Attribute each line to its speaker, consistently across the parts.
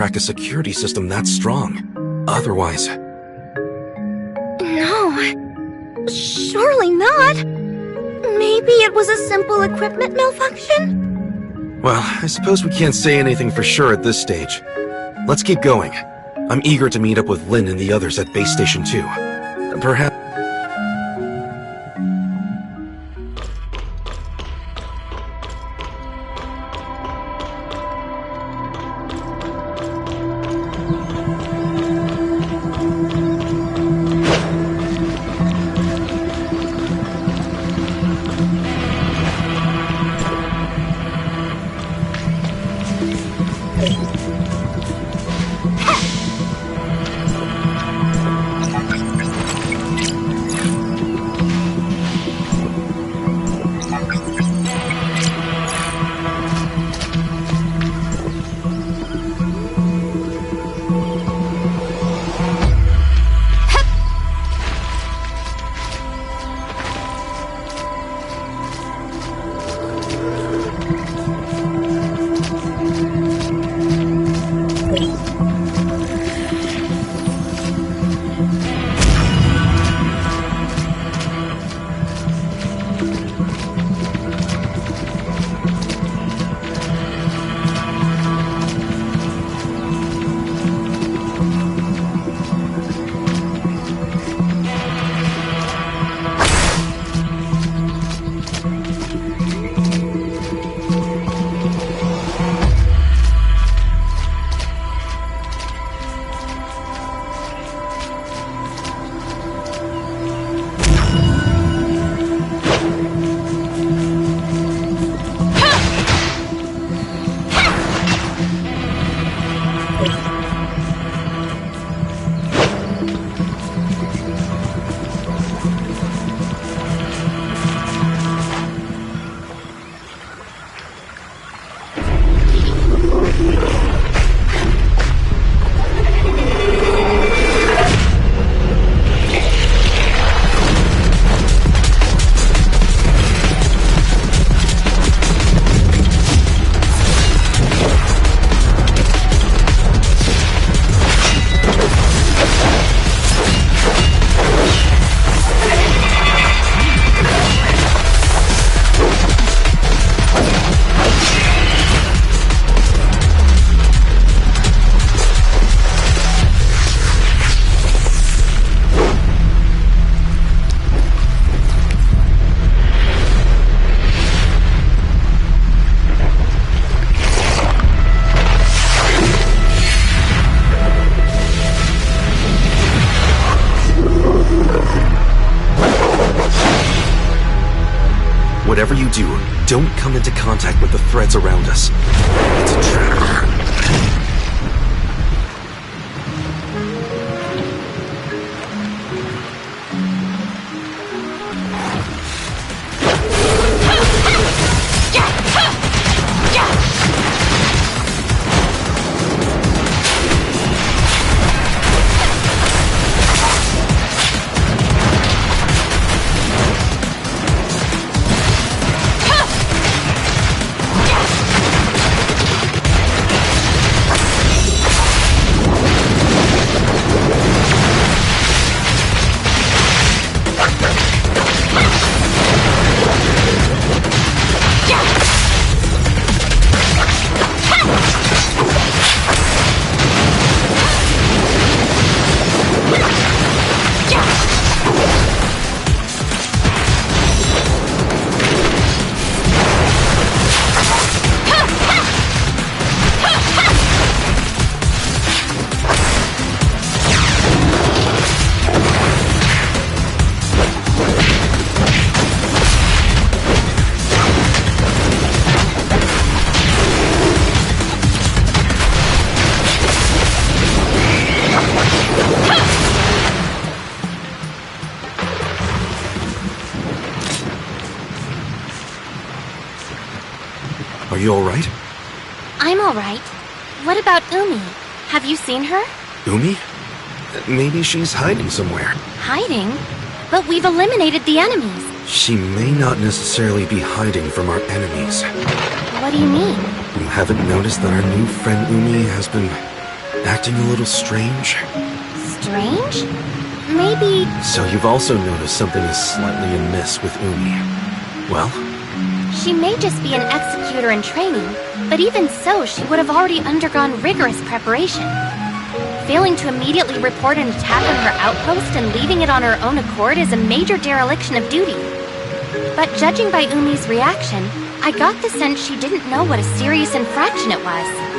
Speaker 1: crack a security system that strong. Otherwise...
Speaker 2: No. Surely not. Maybe it was a simple equipment malfunction?
Speaker 1: Well, I suppose we can't say anything for sure at this stage. Let's keep going. I'm eager to meet up with Lynn and the others at Base Station 2. Perhaps... Whatever you do, don't come into contact with the threads around us. It's a trap. Are you alright?
Speaker 2: I'm alright. What about Umi? Have you seen her?
Speaker 1: Umi? Maybe she's hiding somewhere.
Speaker 2: Hiding? But we've eliminated the enemies.
Speaker 1: She may not necessarily be hiding from our enemies.
Speaker 2: What do you mean?
Speaker 1: You haven't noticed that our new friend Umi has been acting a little strange.
Speaker 2: Strange? Maybe...
Speaker 1: So you've also noticed something is slightly amiss with Umi. Well?
Speaker 2: She may just be an executor in training, but even so, she would have already undergone rigorous preparation. Failing to immediately report an attack on her outpost and leaving it on her own accord is a major dereliction of duty. But judging by Umi's reaction, I got the sense she didn't know what a serious infraction it was.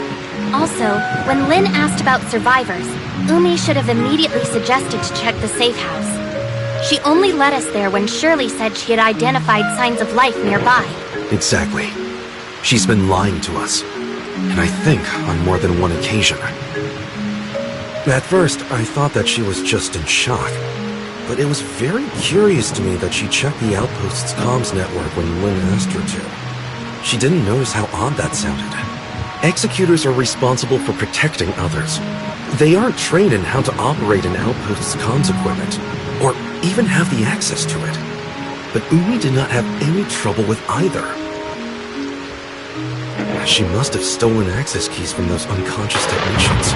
Speaker 2: Also, when Lin asked about survivors, Umi should have immediately suggested to check the safe house. She only led us there when Shirley said she had identified signs of life nearby.
Speaker 1: Exactly. She's been lying to us. And I think on more than one occasion. At first, I thought that she was just in shock. But it was very curious to me that she checked the outpost's comms network when Lin asked her to. She didn't notice how odd that sounded. Executors are responsible for protecting others. They aren't trained in how to operate an outpost's comms equipment, or even have the access to it. But Umi did not have any trouble with either. She must have stolen access keys from those unconscious technicians.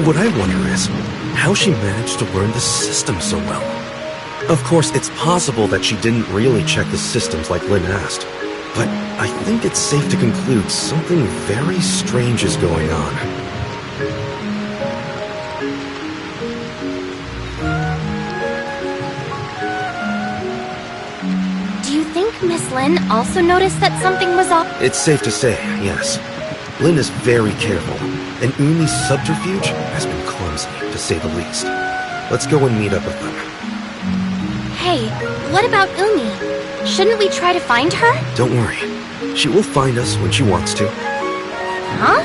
Speaker 1: What I wonder is, how she managed to learn the system so well. Of course, it's possible that she didn't really check the systems like Lin asked, but I think it's safe to conclude something very strange is going on.
Speaker 2: Do you think Miss Lin also noticed that something was off?
Speaker 1: It's safe to say, yes. Lin is very careful, and Umi's subterfuge has been clumsy, to say the least. Let's go and meet up with them.
Speaker 2: Hey, what about Umi? Shouldn't we try to find her?
Speaker 1: Don't worry. She will find us when she wants to.
Speaker 2: Huh?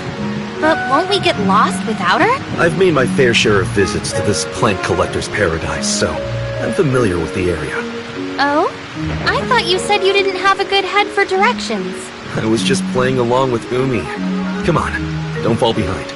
Speaker 2: But won't we get lost without her?
Speaker 1: I've made my fair share of visits to this plant collector's paradise, so I'm familiar with the area.
Speaker 2: Oh? I thought you said you didn't have a good head for directions.
Speaker 1: I was just playing along with Umi. Come on, don't fall behind.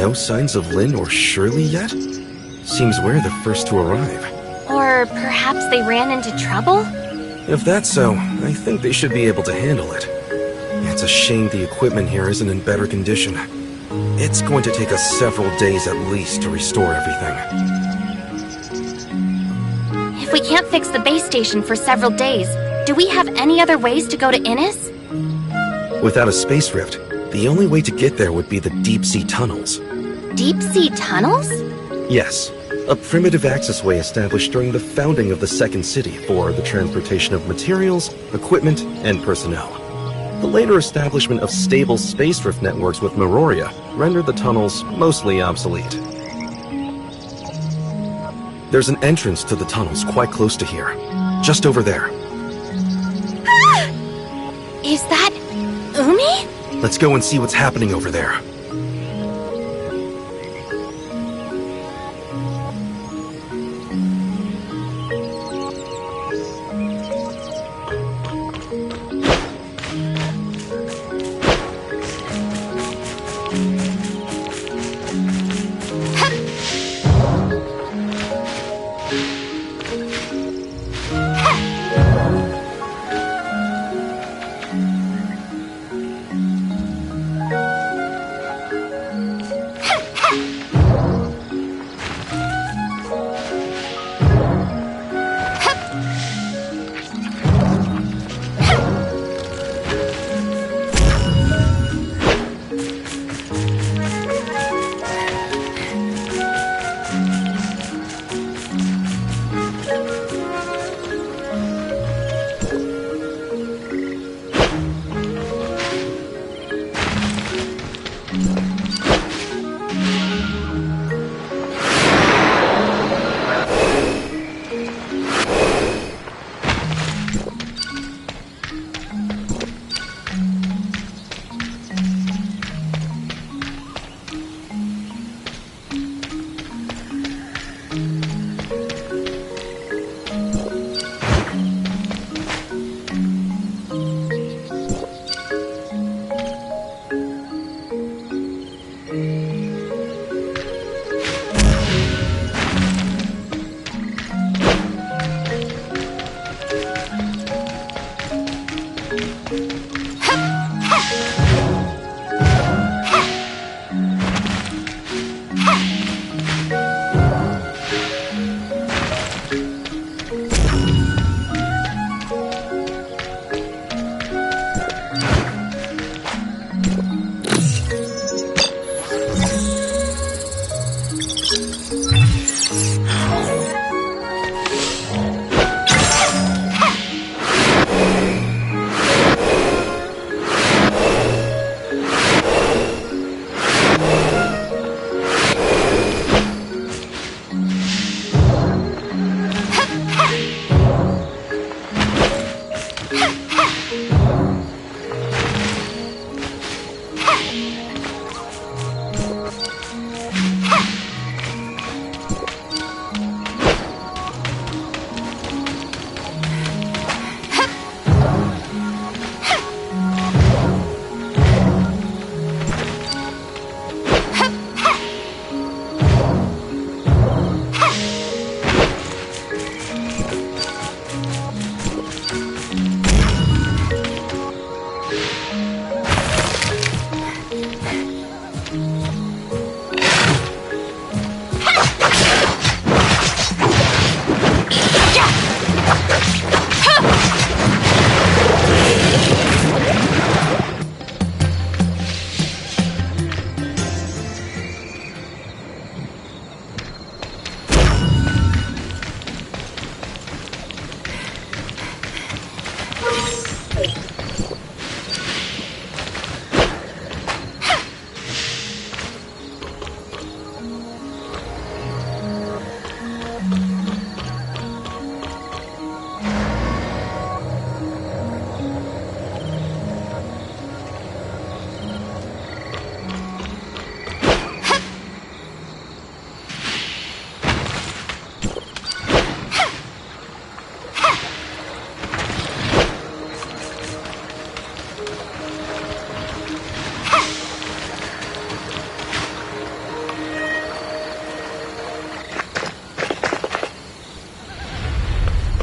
Speaker 1: No signs of Lynn or Shirley yet? Seems we're the first to arrive.
Speaker 2: Or perhaps they ran into trouble?
Speaker 1: If that's so, I think they should be able to handle it. It's a shame the equipment here isn't in better condition. It's going to take us several days at least to restore everything.
Speaker 2: If we can't fix the base station for several days, do we have any other ways to go to Innis?
Speaker 1: Without a space rift, the only way to get there would be the deep-sea tunnels.
Speaker 2: Deep-sea tunnels?
Speaker 1: Yes, a primitive access way established during the founding of the Second City for the transportation of materials, equipment, and personnel. The later establishment of stable space rift networks with Meroria rendered the tunnels mostly obsolete. There's an entrance to the tunnels quite close to here, just over there.
Speaker 2: Ah! Is that Umi?
Speaker 1: Let's go and see what's happening over there.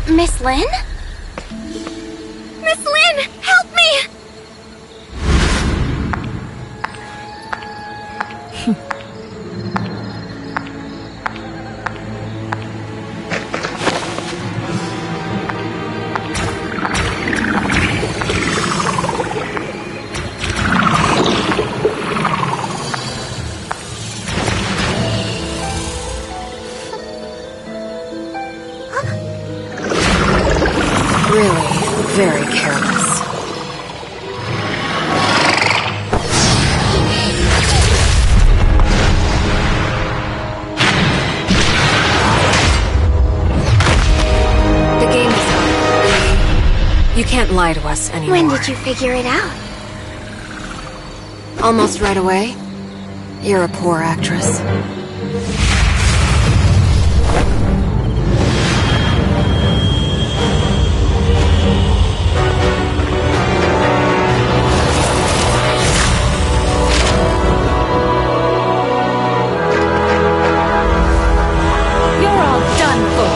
Speaker 2: Miss Lynn? Miss Lynn, help me!
Speaker 3: Really, very careless. The game is up. You can't lie to us anymore.
Speaker 2: When did you figure it out?
Speaker 3: Almost right away. You're a poor actress.
Speaker 2: You're all done for.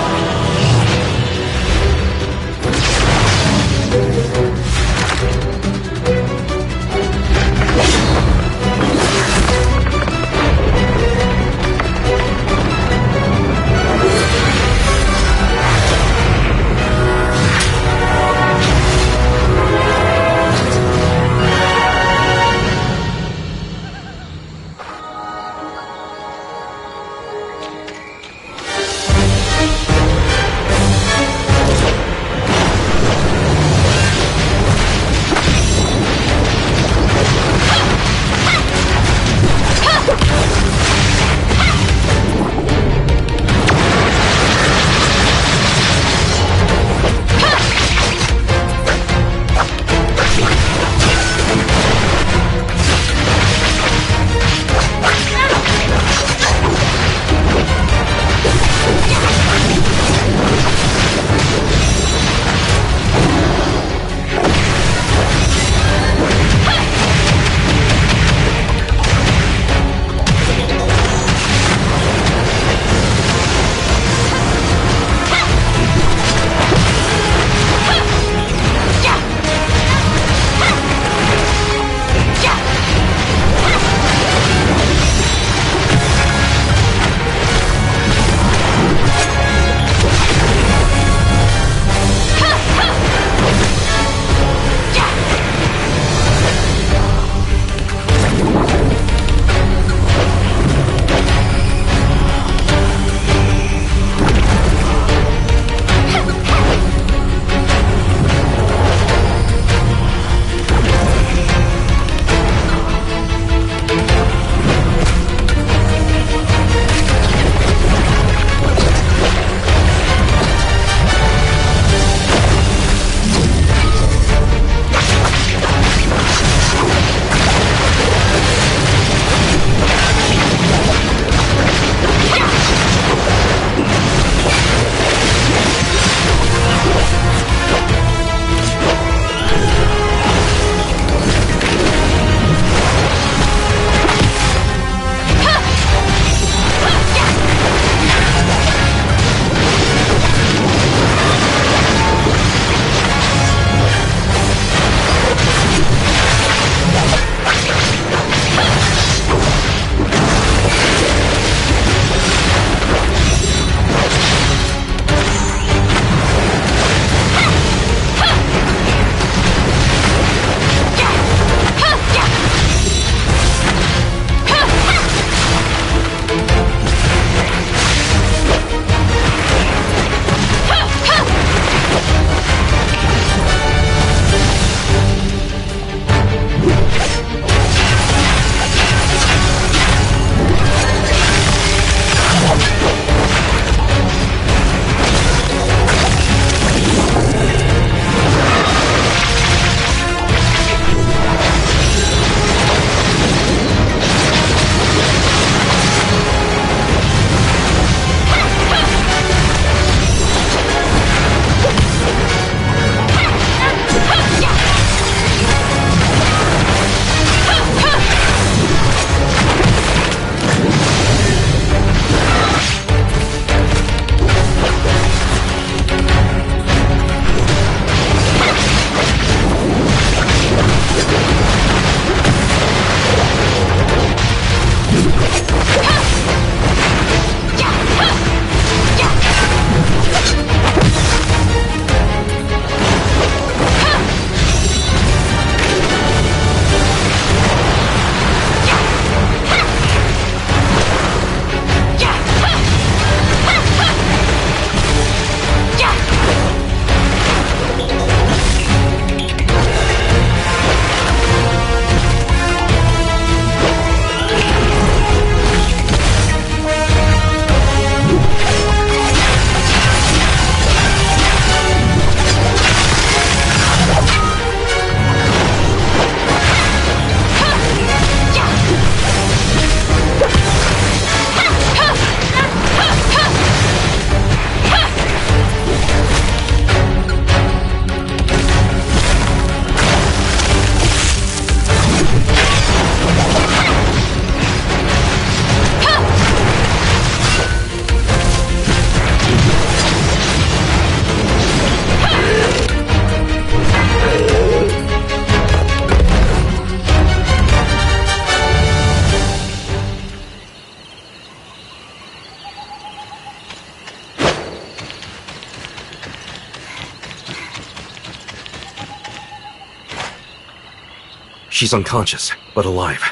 Speaker 1: She's unconscious, but alive.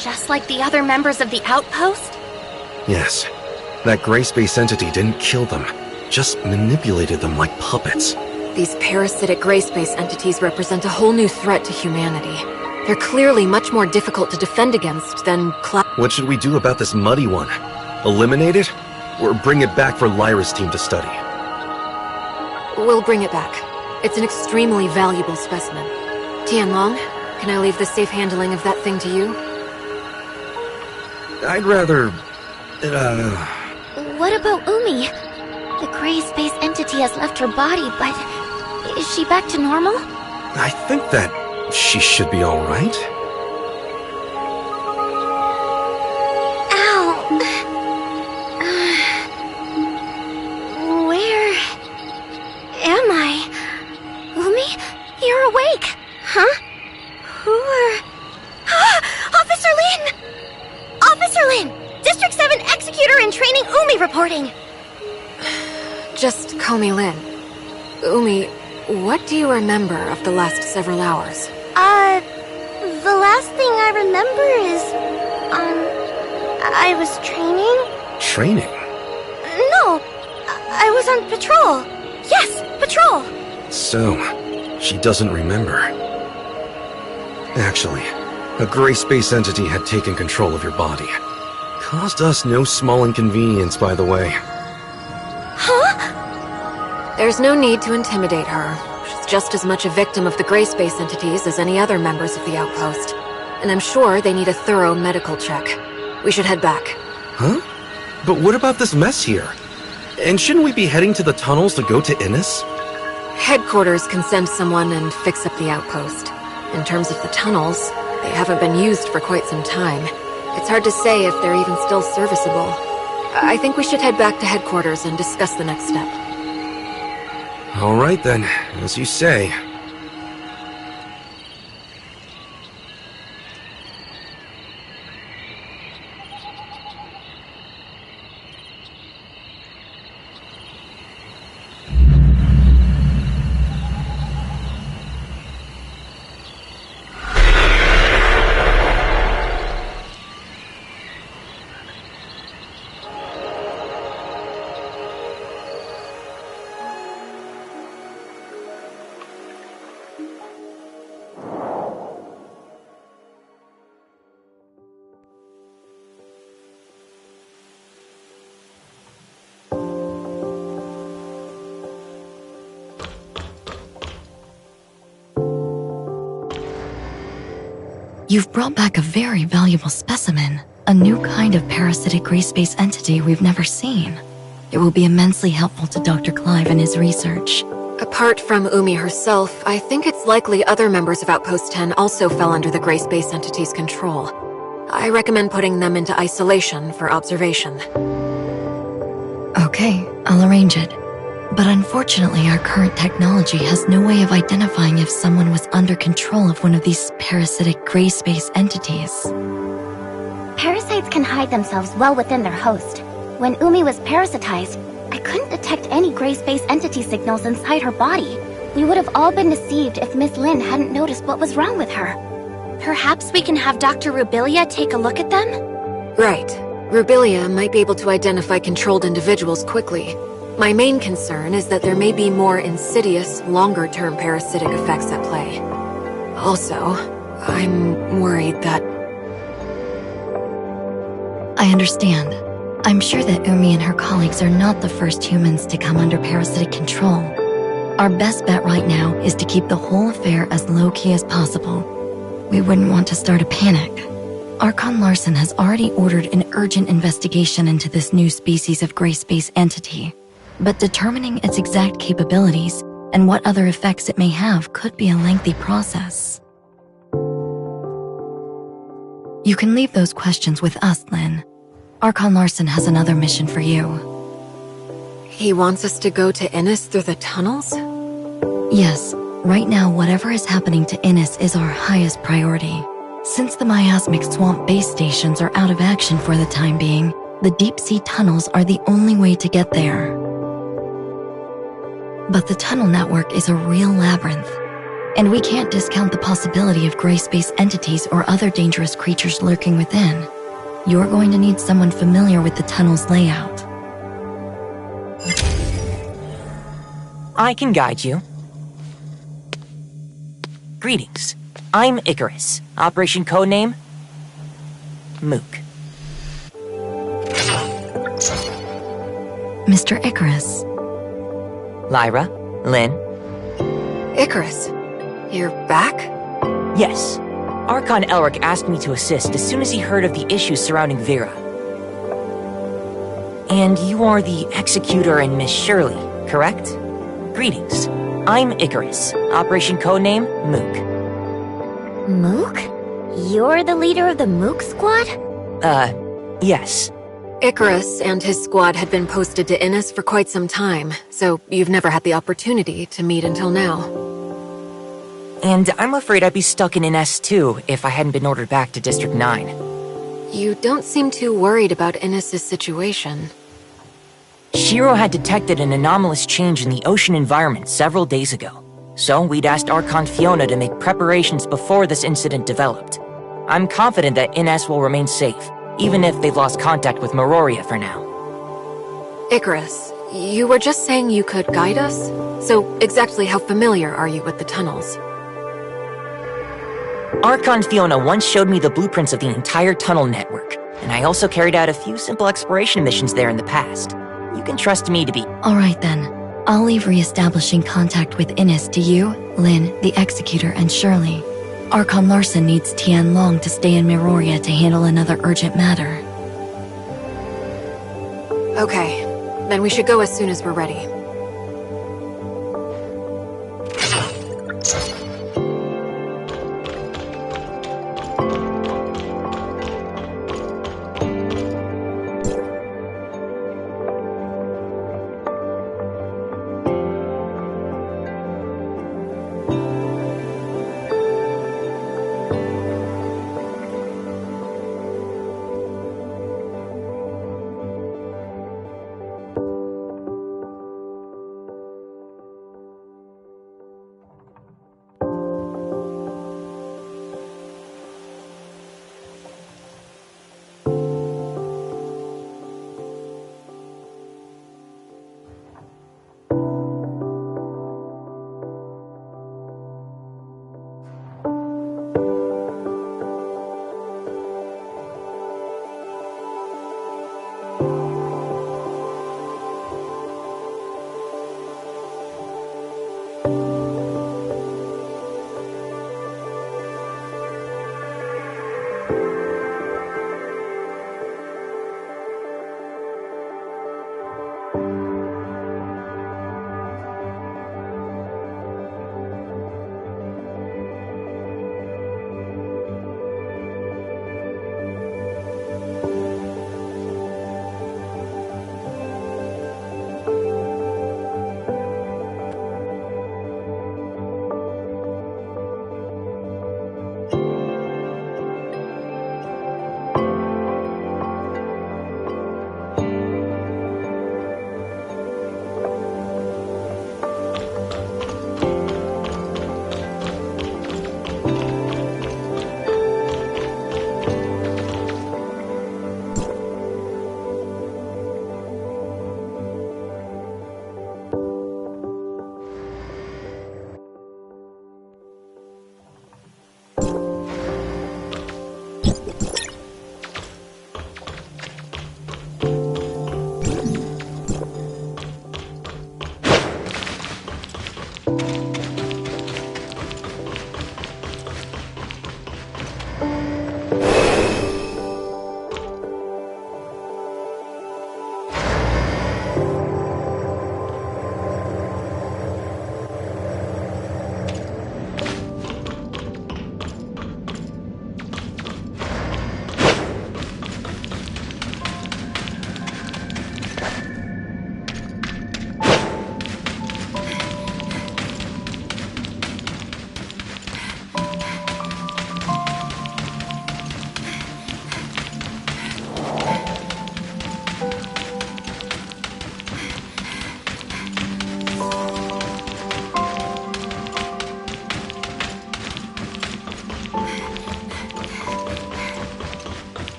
Speaker 2: Just like the other members of the outpost?
Speaker 1: Yes. That gray space entity didn't kill them, just manipulated them like puppets.
Speaker 3: These parasitic gray space entities represent a whole new threat to humanity. They're clearly much more difficult to defend against than
Speaker 1: What should we do about this muddy one? Eliminate it? Or bring it back for Lyra's team to study?
Speaker 3: We'll bring it back. It's an extremely valuable specimen. Tianlong, can I leave the safe handling of that thing to you?
Speaker 1: I'd rather...
Speaker 2: What about Umi? The gray space entity has left her body, but is she back to normal?
Speaker 1: I think that she should be alright.
Speaker 2: Ow! Where am I? Umi? You're awake! Huh? Who are... Officer Lin! Officer Lin! District 7 Executor in Training Umi reporting!
Speaker 3: Just Komi Lin. Umi, what do you remember of the last several hours?
Speaker 2: The last thing I remember is, I was training?
Speaker 1: Training?
Speaker 2: No, I was on patrol. Yes, patrol!
Speaker 1: So, she doesn't remember. Actually, a gray space entity had taken control of your body. Caused us no small inconvenience, by the way.
Speaker 2: Huh?
Speaker 3: There's no need to intimidate her. She's just as much a victim of the gray space entities as any other members of the outpost. And I'm sure they need a thorough medical check. We should head back.
Speaker 1: Huh? But what about this mess here? And shouldn't we be heading to the tunnels to go to Innis?
Speaker 3: Headquarters can send someone and fix up the outpost. In terms of the tunnels, they haven't been used for quite some time. It's hard to say if they're even still serviceable. I think we should head back to headquarters and discuss the next step.
Speaker 1: Alright then, as you say.
Speaker 4: You've brought back a very valuable specimen, a new kind of parasitic gray space entity we've never seen. It will be immensely helpful to Dr. Clive in his research.
Speaker 3: Apart from Umi herself, I think it's likely other members of Outpost 10 also fell under the gray space entity's control. I recommend putting them into isolation for observation.
Speaker 4: Okay, I'll arrange it. But unfortunately, our current technology has no way of identifying if someone was under control of one of these parasitic gray space entities.
Speaker 2: Parasites can hide themselves well within their host. When Umi was parasitized, I couldn't detect any gray space entity signals inside her body. We would have all been deceived if Miss Lin hadn't noticed what was wrong with her. Perhaps we can have Dr. Rubilia take a look at them?
Speaker 3: Right. Rubilia might be able to identify controlled individuals quickly. My main concern is that there may be more insidious, longer-term parasitic effects at play. Also, I'm worried that...
Speaker 4: I understand. I'm sure that Umi and her colleagues are not the first humans to come under parasitic control. Our best bet right now is to keep the whole affair as low-key as possible. We wouldn't want to start a panic. Archon Larson has already ordered an urgent investigation into this new species of gray space entity. But determining its exact capabilities and what other effects it may have could be a lengthy process. You can leave those questions with us, Lin. Archon Larson has another mission for you.
Speaker 3: He wants us to go to Innis through the tunnels?
Speaker 4: Yes, right now whatever is happening to Innis is our highest priority. Since the miasmic swamp base stations are out of action for the time being, the deep-sea tunnels are the only way to get there. But the tunnel network is a real labyrinth. And we can't discount the possibility of gray space entities or other dangerous creatures lurking within. You're going to need someone familiar with the tunnel's layout.
Speaker 5: I can guide you. Greetings. I'm Icarus. Operation Codename? Mook.
Speaker 4: Mr. Icarus.
Speaker 5: Lyra? Lynn?
Speaker 3: Icarus, you're back?
Speaker 5: Yes. Archon Elric asked me to assist as soon as he heard of the issues surrounding Vera. And you are the Executor and Miss Shirley, correct? Greetings. I'm Icarus. Operation Codename Mook.
Speaker 2: Mook? You're the leader of the Mook squad?
Speaker 5: Yes.
Speaker 3: Icarus and his squad had been posted to Innis for quite some time, so you've never had the opportunity to meet until now.
Speaker 5: And I'm afraid I'd be stuck in Innis too if I hadn't been ordered back to District 9.
Speaker 3: You don't seem too worried about Innis's situation.
Speaker 5: Shiro had detected an anomalous change in the ocean environment several days ago, so we'd asked Archon Fiona to make preparations before this incident developed. I'm confident that Innis will remain safe, even if they've lost contact with Meroria for now.
Speaker 3: Icarus, you were just saying you could guide us? So exactly how familiar are you with the tunnels?
Speaker 5: Archon Fiona once showed me the blueprints of the entire tunnel network, and I also carried out a few simple exploration missions there in the past. You can trust me to be—
Speaker 4: Alright then. I'll leave re-establishing contact with Innis to you, Lynn, the Executor, and Shirley. Archon Larson needs Tian Long to stay in Meroria to handle another urgent matter.
Speaker 3: Okay, then we should go as soon as we're ready.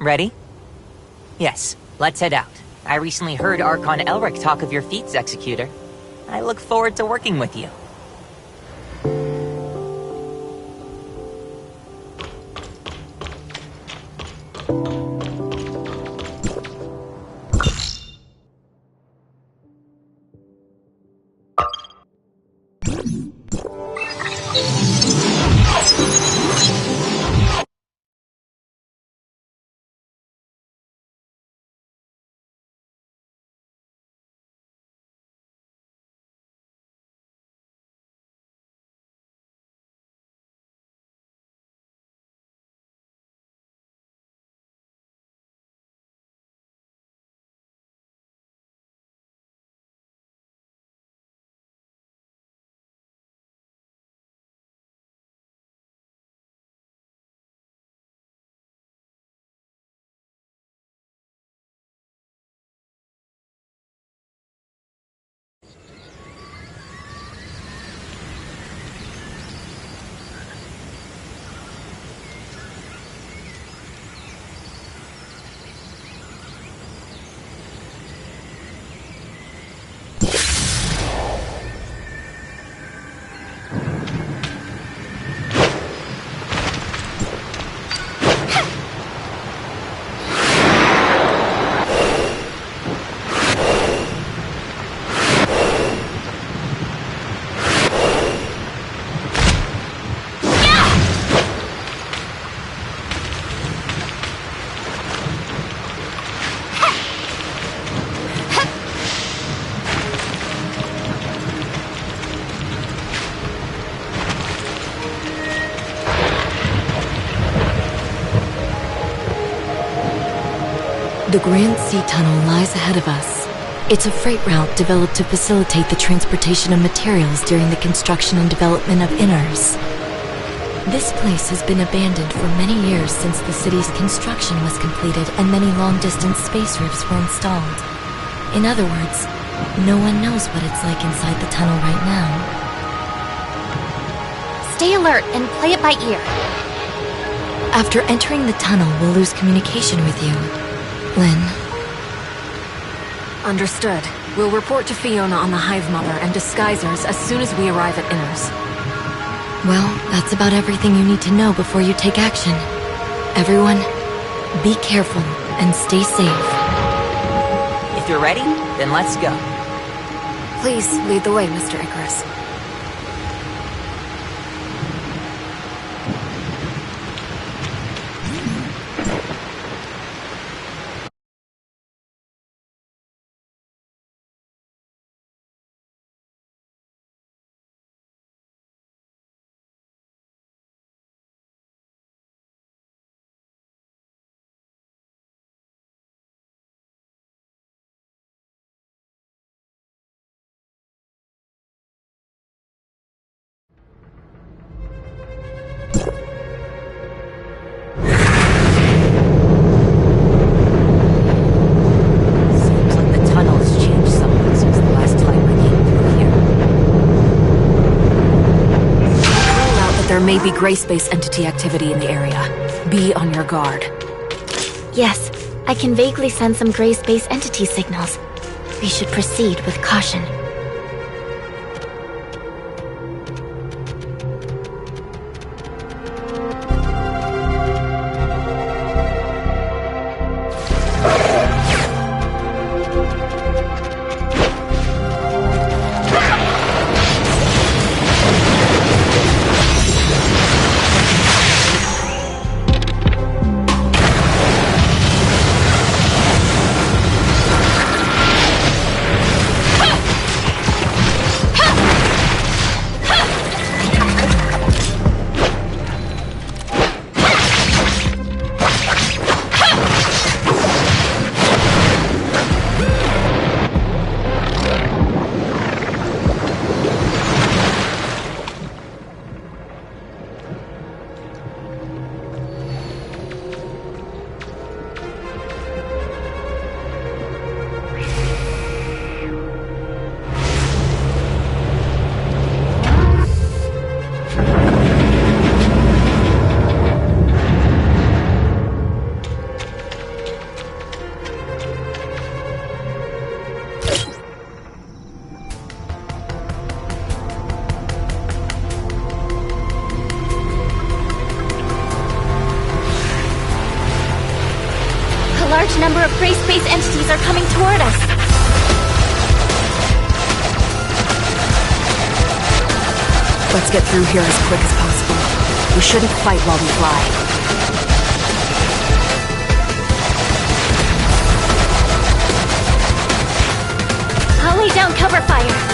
Speaker 5: Ready? Yes, let's head out. I recently heard Archon Elric talk of your feats, Executor. I look forward to working with you.
Speaker 4: The Grand Sea Tunnel lies ahead of us. It's a freight route developed to facilitate the transportation of materials during the construction and development of Inners. This place has been abandoned for many years since the city's construction was completed and many long-distance space routes were installed. In other words, no one knows what it's like inside the tunnel right now.
Speaker 2: Stay alert and play it by ear.
Speaker 4: After entering the tunnel, we'll lose communication with you, Lynn.
Speaker 3: Understood. We'll report to Fiona on the Hive Mother and Disguisers as soon as we arrive at Inners.
Speaker 4: Well, that's about everything you need to know before you take action. Everyone, be careful and stay safe.
Speaker 5: If you're ready, then let's go.
Speaker 3: Please lead the way, Mr. Icarus.
Speaker 5: Seems like the tunnel has changed somewhat since the last time I came through here.
Speaker 3: Rule out that there may be gray space entity activity in the area. Be on your guard.
Speaker 2: Yes, I can vaguely sense some gray space entity signals. We should proceed with caution. number of gray space entities are coming toward us.
Speaker 3: Let's get through here as quick as possible. We shouldn't fight while we fly.
Speaker 2: I'll lay down cover fire.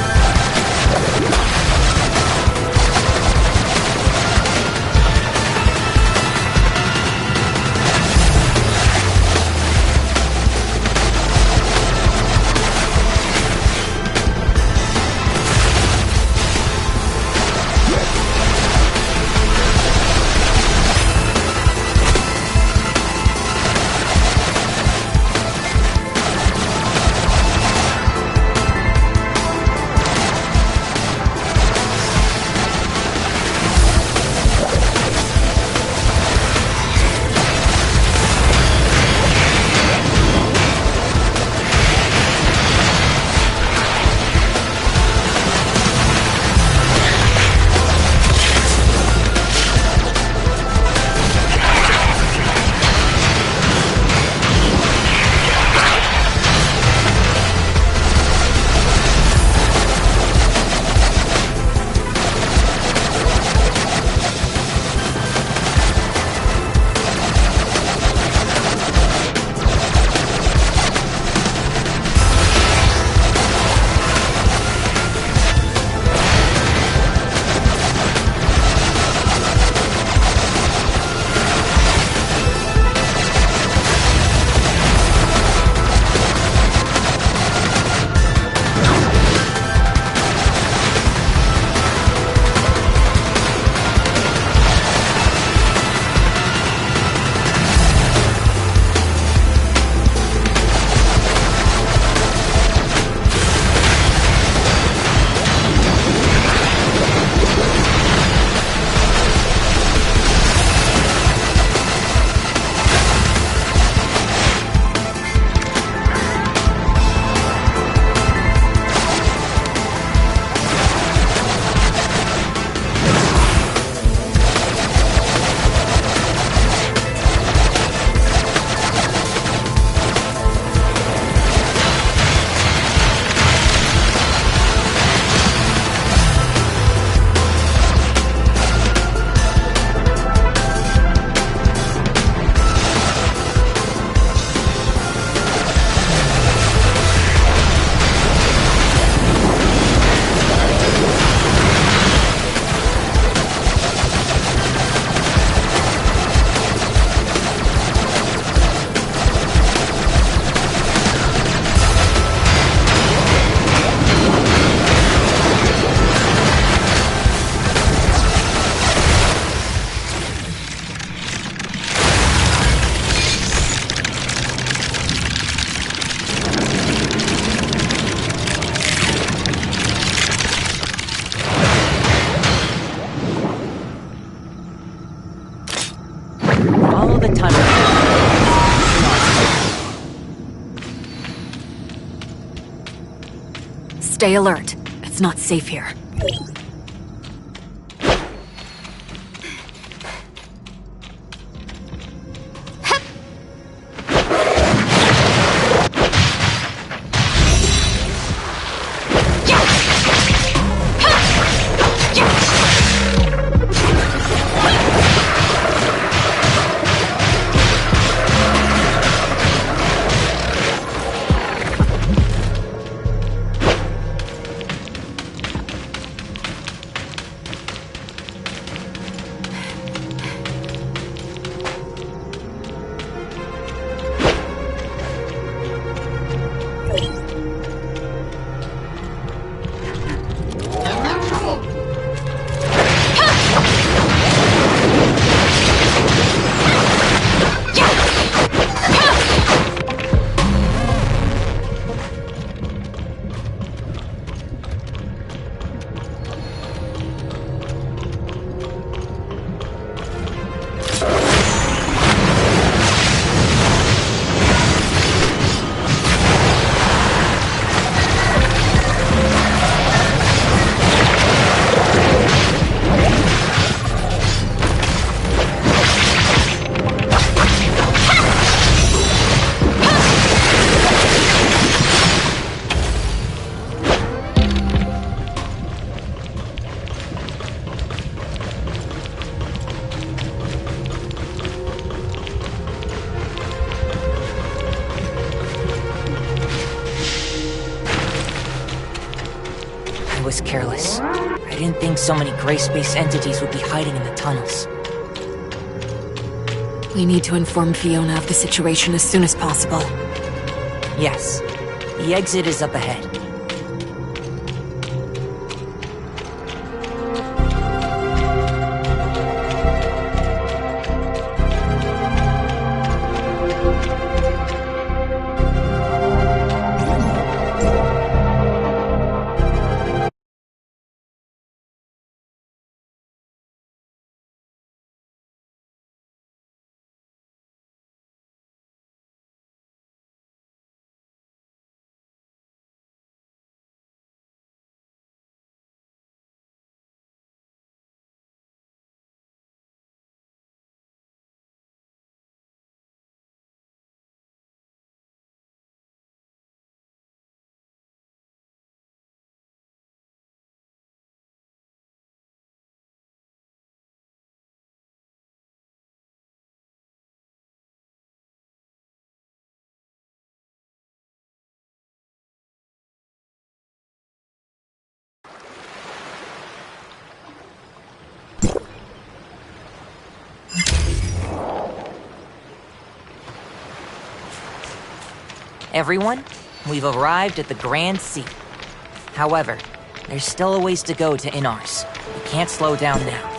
Speaker 5: Follow the tunnel.
Speaker 3: Stay alert. It's not safe here.
Speaker 5: careless. I didn't think so many gray space entities would be hiding in the tunnels.
Speaker 3: We need to inform Fiona of the situation as soon as possible.
Speaker 5: Yes. The exit is up ahead. Everyone, we've arrived at the Grand Sea. However, there's still a ways to go to Inars. We can't slow down now.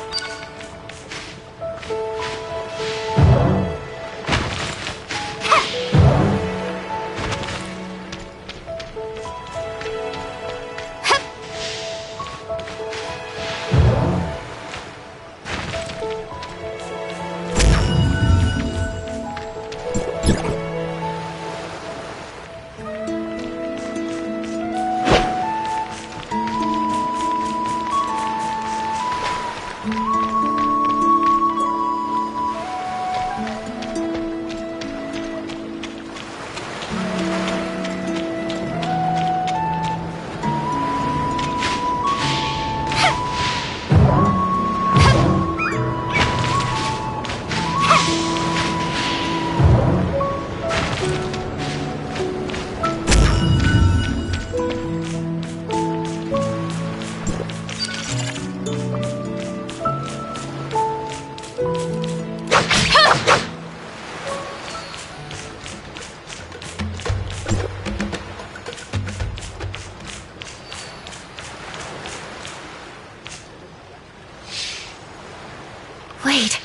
Speaker 2: Wait,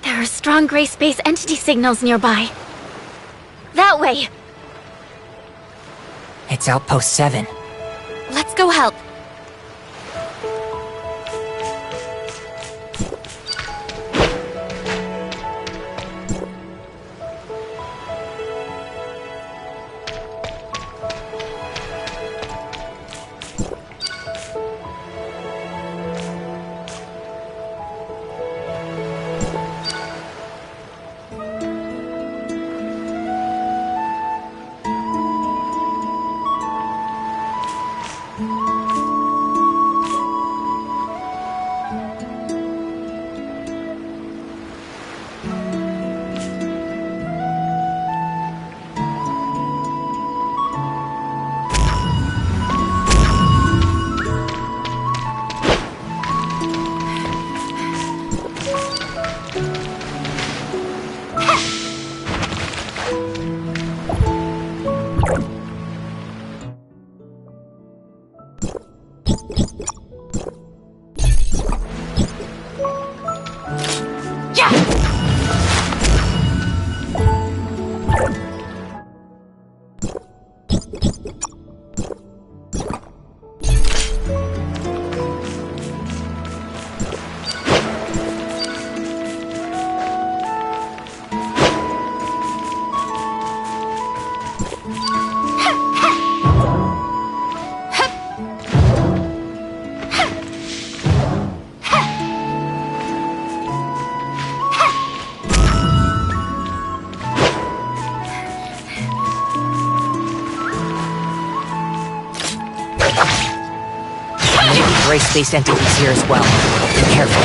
Speaker 2: there are strong gray space entity signals nearby. That way!
Speaker 5: It's Outpost 7.
Speaker 2: Let's go help.
Speaker 5: Gray space entities here as well. Be careful.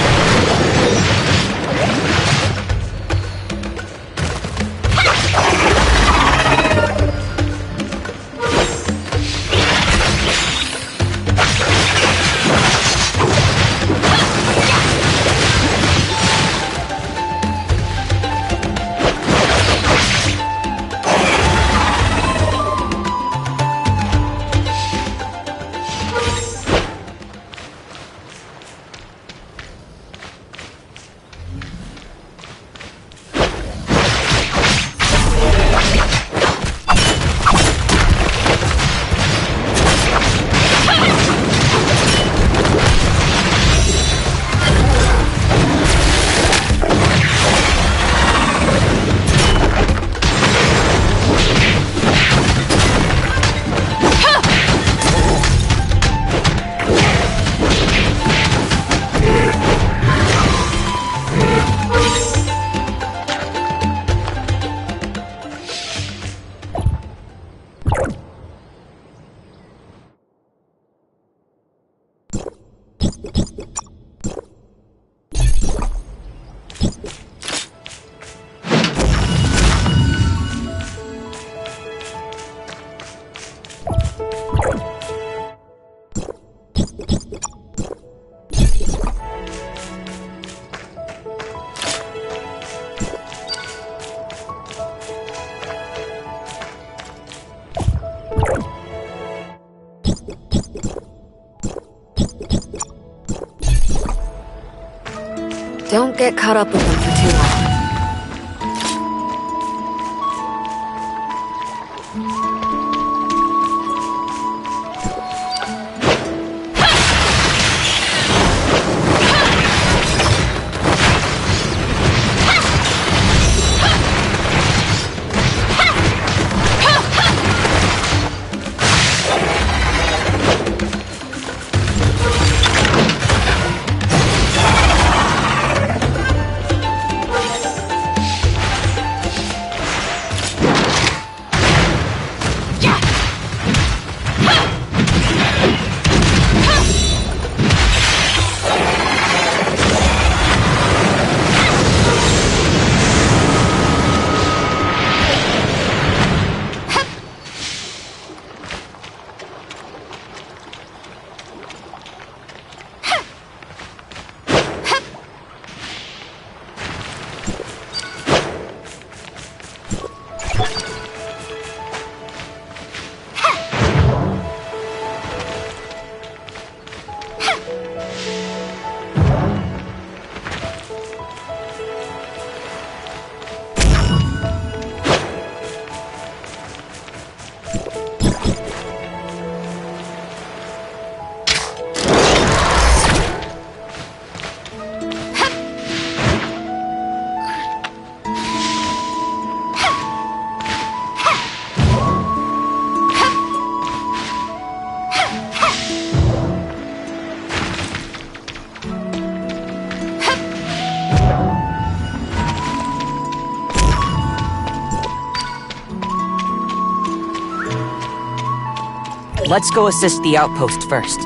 Speaker 3: Don't get caught up with them for too long.
Speaker 5: Let's go assist the outpost first.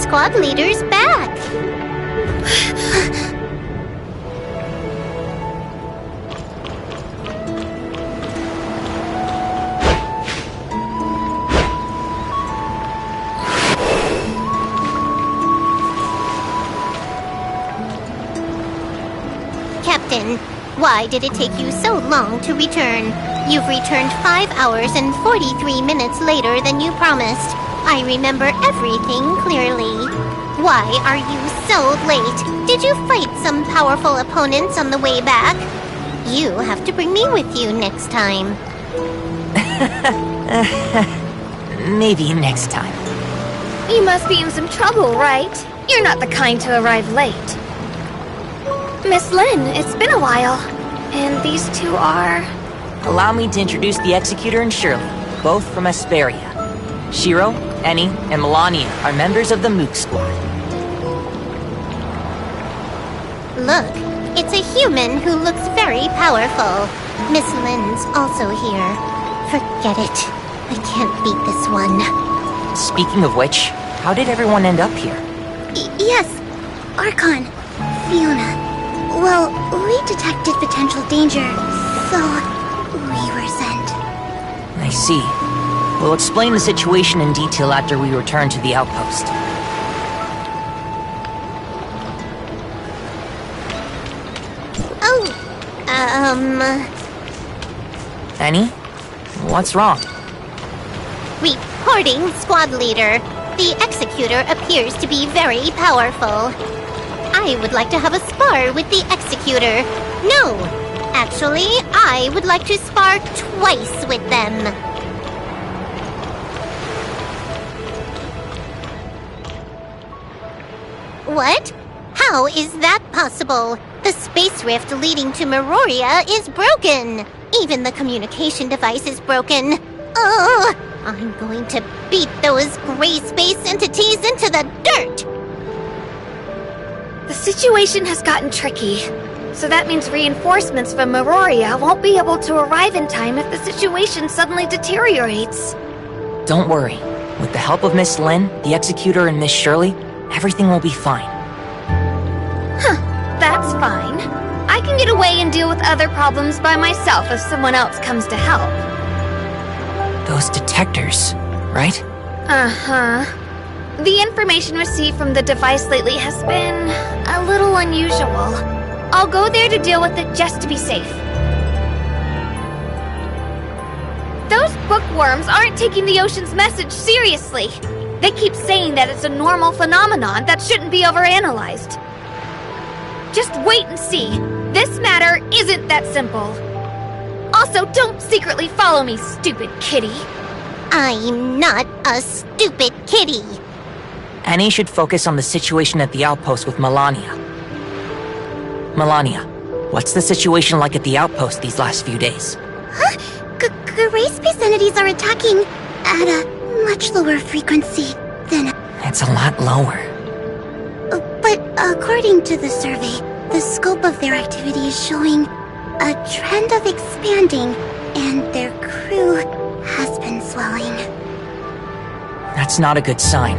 Speaker 2: Squad leader's back! Captain, why did it take you so long to return? You've returned 5 hours and 43 minutes later than you promised. I remember everything clearly. Why are you so late? Did you fight some powerful opponents on the way back? You have to bring me with you next time.
Speaker 5: Maybe next time.
Speaker 6: You must be in some trouble, right? You're not the kind to arrive late. Miss Lin, it's been a while. And these two are...
Speaker 5: Allow me to introduce the Executor and Shirley, both from Asperia. Shiro, Eni, and Melania are members of the Mook Squad.
Speaker 2: Look, it's a human who looks very powerful. Miss Lin's also here. Forget it. I can't beat this one.
Speaker 5: Speaking of which, how did everyone end up here?
Speaker 7: Yes, Archon, Fiona. Well, we detected potential danger, so we were sent.
Speaker 5: I see. We'll explain the situation in detail after we return to the outpost. Annie? What's wrong?
Speaker 2: Reporting, squad leader. The Executor appears to be very powerful. I would like to have a spar with the Executor. No, actually, I would like to spar twice with them. What? How is that possible? The space rift leading to Meroria is broken. Even the communication device is broken. Ugh! I'm going to beat those gray space entities into the dirt!
Speaker 6: The situation has gotten tricky. So that means reinforcements from Meroria won't be able to arrive in time if the situation suddenly deteriorates.
Speaker 5: Don't worry. With the help of Miss Lin, the Executor, and Miss Shirley, everything will be fine.
Speaker 6: Huh, that's fine. I can get away and deal with other problems by myself if someone else comes to help.
Speaker 5: Those detectors, right?
Speaker 6: Uh-huh. The information received from the device lately has been a little unusual. I'll go there to deal with it just to be safe. Those bookworms aren't taking the ocean's message seriously. They keep saying that it's a normal phenomenon that shouldn't be overanalyzed. Just wait and see. This matter isn't that simple. Also, don't secretly follow me, stupid kitty.
Speaker 2: I'm not a stupid kitty.
Speaker 5: Annie should focus on the situation at the outpost with Melania. Melania, what's the situation like at the outpost these last few days?
Speaker 7: Huh? Gray space entities are attacking at a much lower frequency than...
Speaker 5: It's a lot lower.
Speaker 7: But according to the survey, the scope of their activity is showing a trend of expanding, and their crew has been swelling.
Speaker 5: That's not a good sign.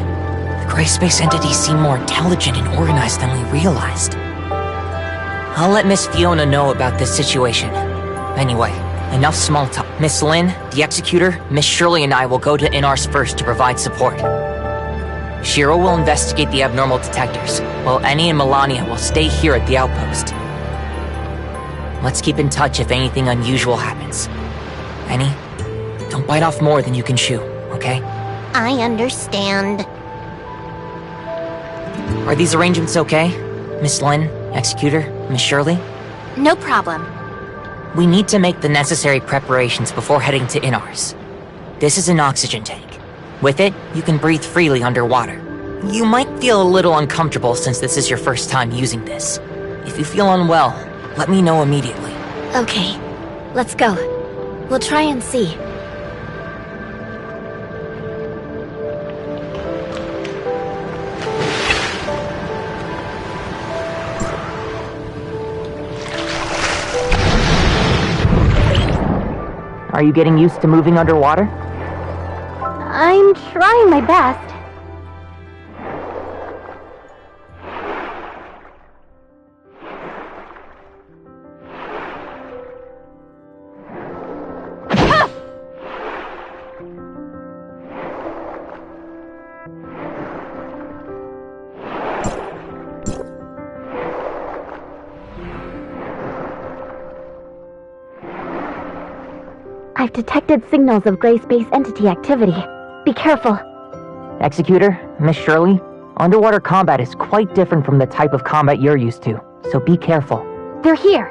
Speaker 5: The gray space entities seem more intelligent and organized than we realized. I'll let Miss Fiona know about this situation. Anyway, enough small talk. Miss Lin, the Executor, Miss Shirley and I will go to Inars first to provide support. Shiro will investigate the abnormal detectors, while Annie and Melania will stay here at the outpost. Let's keep in touch if anything unusual happens. Annie, don't bite off more than you can chew, okay?
Speaker 2: I understand.
Speaker 5: Are these arrangements okay? Miss Lin, Executor, Miss Shirley?
Speaker 2: No problem.
Speaker 5: We need to make the necessary preparations before heading to Inars. This is an oxygen tank. With it, you can breathe freely underwater. You might feel a little uncomfortable since this is your first time using this. If you feel unwell, let me know immediately.
Speaker 4: Okay, let's go. We'll try and see.
Speaker 5: Are you getting used to moving underwater?
Speaker 2: I'm trying my best. I've detected signals of gray space entity activity. Be careful.
Speaker 5: Executor, Miss Shirley, underwater combat is quite different from the type of combat you're used to, so be careful.
Speaker 2: They're here.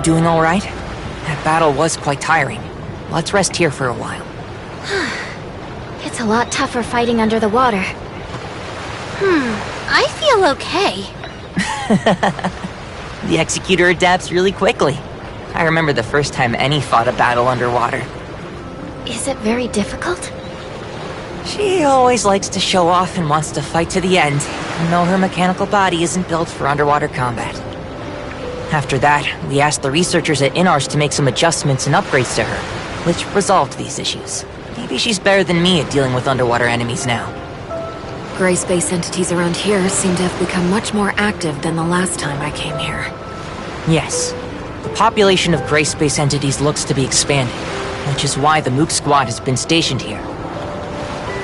Speaker 5: doing all right? That battle was quite tiring. Let's rest here for a while.
Speaker 2: It's a lot tougher fighting under the water. I feel okay.
Speaker 5: The Executor adapts really quickly. I remember the first time Annie fought a battle underwater.
Speaker 2: Is it very difficult?
Speaker 5: She always likes to show off and wants to fight to the end, even though her mechanical body isn't built for underwater combat. After that, we asked the researchers at Inars to make some adjustments and upgrades to her, which resolved these issues. Maybe she's better than me at dealing with underwater enemies now.
Speaker 3: Gray space entities around here seem to have become much more active than the last time I came here.
Speaker 5: Yes. The population of gray space entities looks to be expanding, which is why the Mook Squad has been stationed here.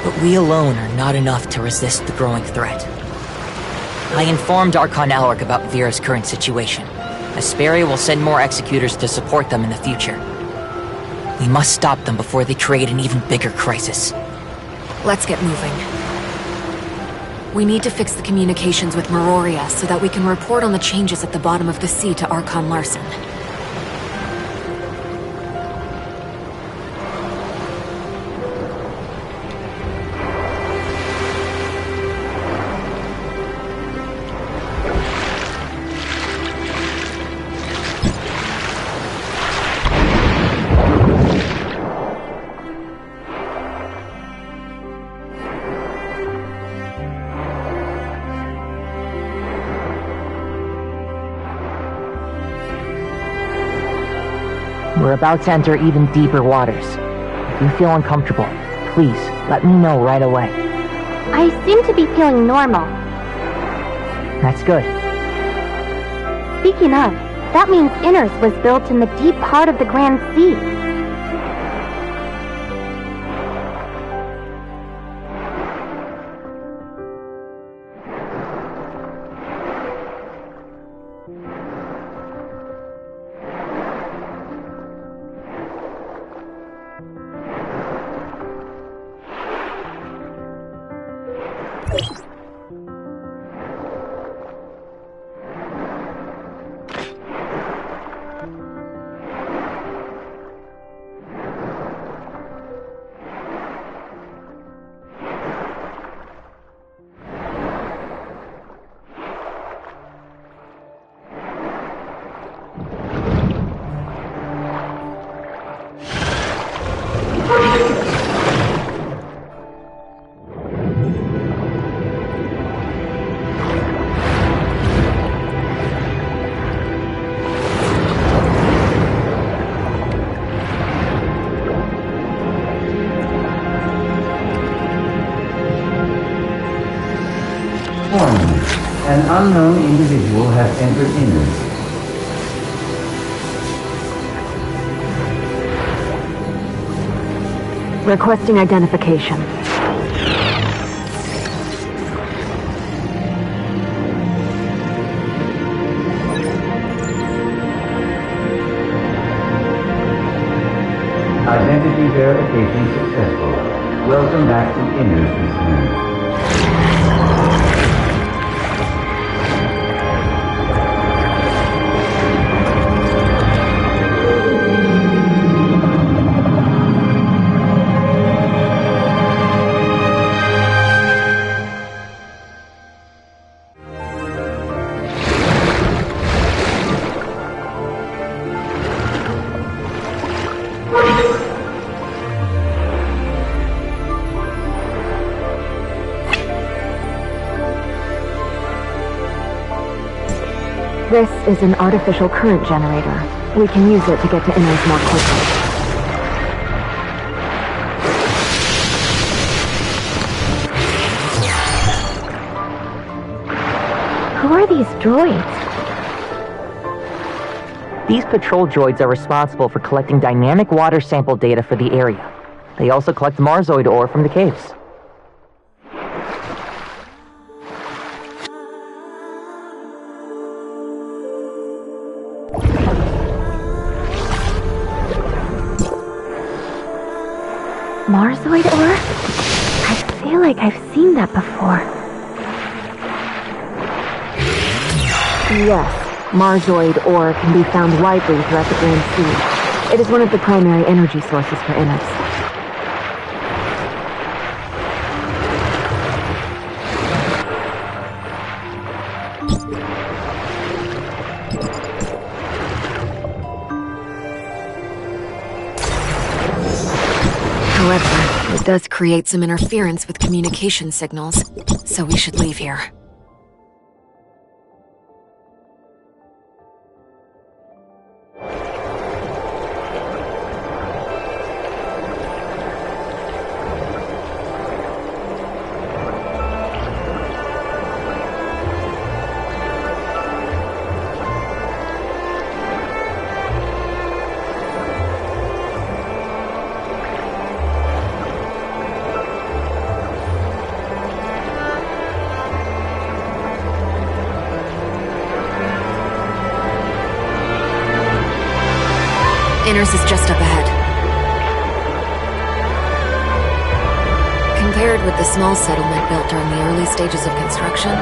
Speaker 5: But we alone are not enough to resist the growing threat. I informed Archon Alric about Vera's current situation. Asperia will send more executors to support them in the future. We must stop them before they create an even bigger crisis.
Speaker 3: Let's get moving. We need to fix the communications with Meroria so that we can report on the changes at the bottom of the sea to Archon Larson.
Speaker 5: We're about to enter even deeper waters. If you feel uncomfortable, please let me know right away.
Speaker 2: I seem to be feeling normal.
Speaker 5: That's good.
Speaker 2: Speaking of, that means Inners was built in the deep heart of the Grand Sea.
Speaker 8: An unknown individual has entered Inners.
Speaker 3: Requesting identification.
Speaker 8: Identity verification successful. Welcome back to Inners, listener.
Speaker 3: This is an artificial current generator. We can use it to get to Inners more quickly.
Speaker 2: Who are these droids?
Speaker 5: These patrol droids are responsible for collecting dynamic water sample data for the area. They also collect Marzoid ore from the caves.
Speaker 2: Marzoid ore? I feel like I've seen that before.
Speaker 3: Yes, Marzoid ore can be found widely throughout the Grand Sea. It is one of the primary energy sources for Innis. However, it does create some interference with communication signals, so we should leave here. Inners is just up ahead. Compared with the small settlement built during the early stages of construction,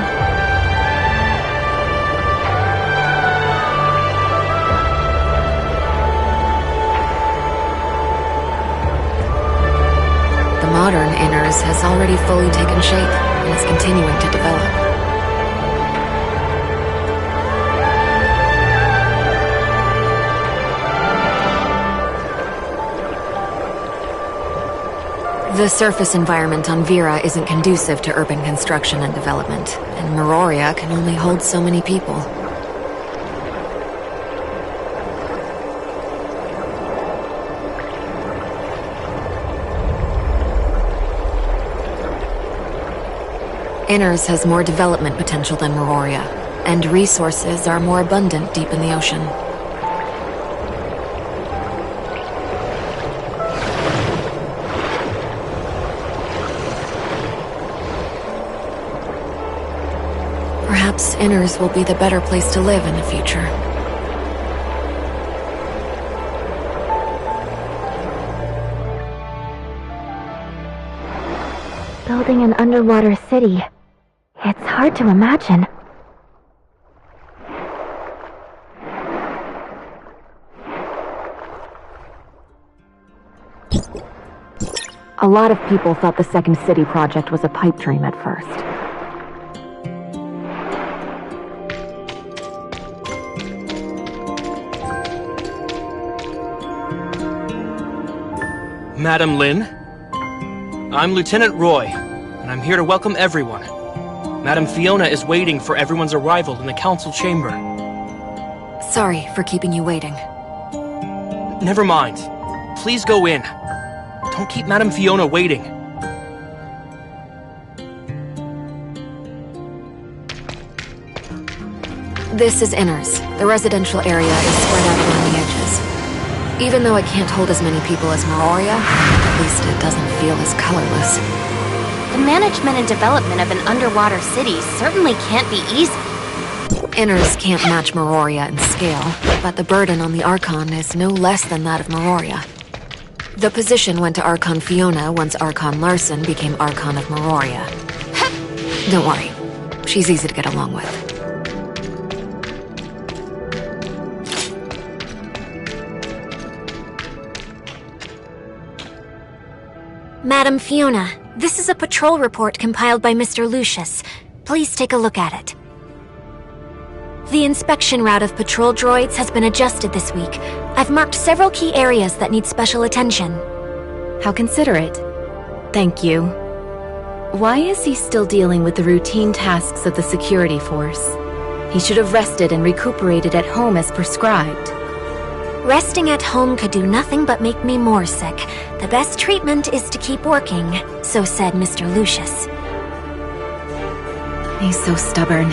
Speaker 3: the modern Inners has already fully taken shape and is continuing to develop. The surface environment on Vera isn't conducive to urban construction and development, and Meroria can only hold so many people. Inners has more development potential than Meroria, and resources are more abundant deep in the ocean. Perhaps Inners will be the better place to live in the future.
Speaker 7: Building an underwater city. It's hard to imagine.
Speaker 3: A lot of people thought the Second City project was a pipe dream at first.
Speaker 9: Madam Lin, I'm Lieutenant Roy, and I'm here to welcome everyone. Madam Fiona is waiting for everyone's arrival in the council chamber.
Speaker 3: Sorry for keeping you waiting.
Speaker 9: Never mind. Please go in. Don't keep Madam Fiona waiting.
Speaker 3: This is Inners. The residential area is spread out around the edges. Even though it can't hold as many people as Meroria, at least it doesn't feel as colorless.
Speaker 2: The management and development of an underwater city certainly can't be easy.
Speaker 3: Inners can't match Meroria in scale, but the burden on the Archon is no less than that of Meroria. The position went to Archon Fiona once Archon Larson became Archon of Meroria. Don't worry, she's easy to get along with.
Speaker 7: Madam Fiona, this is a patrol report compiled by Mr. Lucius. Please take a look at it. The inspection route of patrol droids has been adjusted this week. I've marked several key areas that need special attention.
Speaker 10: How considerate. Thank you. Why is he still dealing with the routine tasks of the security force? He should have rested and recuperated at home as prescribed.
Speaker 7: Resting at home could do nothing but make me more sick. The best treatment is to keep working, so said Mr. Lucius.
Speaker 10: He's so stubborn.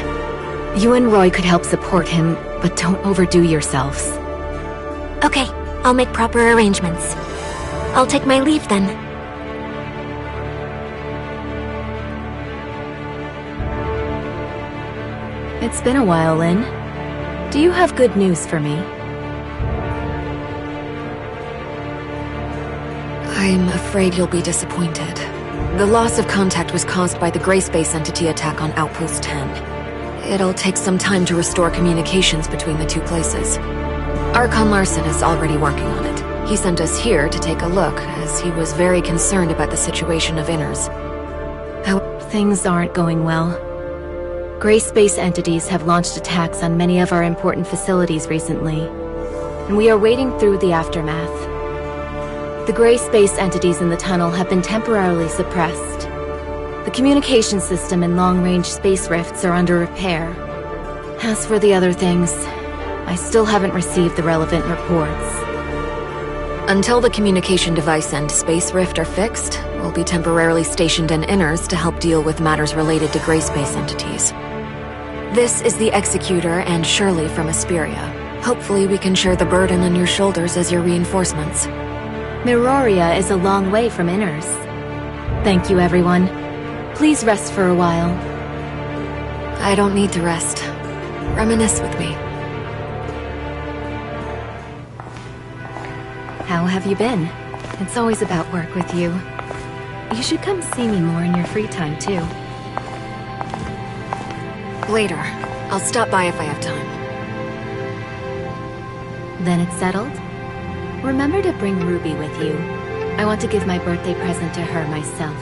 Speaker 10: You and Roy could help support him, but don't overdo yourselves.
Speaker 7: Okay, I'll make proper arrangements. I'll take my leave then.
Speaker 10: It's been a while, Lynn. Do you have good news for me?
Speaker 3: I'm afraid you'll be disappointed. The loss of contact was caused by the Gray Space Entity attack on Outpost 10. It'll take some time to restore communications between the two places. Archon Larson is already working on it. He sent us here to take a look, as he was very concerned about the situation of Inners.
Speaker 10: Things aren't going well. Gray space entities have launched attacks on many of our important facilities recently, and we are wading through the aftermath. The gray space entities in the tunnel have been temporarily suppressed. The communication system and long-range space rifts are under repair. As for the other things, I still haven't received the relevant reports.
Speaker 3: Until the communication device and space rift are fixed, we'll be temporarily stationed in Inners to help deal with matters related to gray space entities. This is the Executor and Shirley from Asperia. Hopefully we can share the burden on your shoulders as your reinforcements.
Speaker 10: Miroria is a long way from Inners. Thank you, everyone. Please rest for a while.
Speaker 3: I don't need to rest. Reminisce with me.
Speaker 10: How have you been? It's always about work with you. You should come see me more in your free time, too.
Speaker 3: Later. I'll stop by if I have time.
Speaker 10: Then it's settled? Remember to bring Ruby with you. I want to give my birthday present to her myself,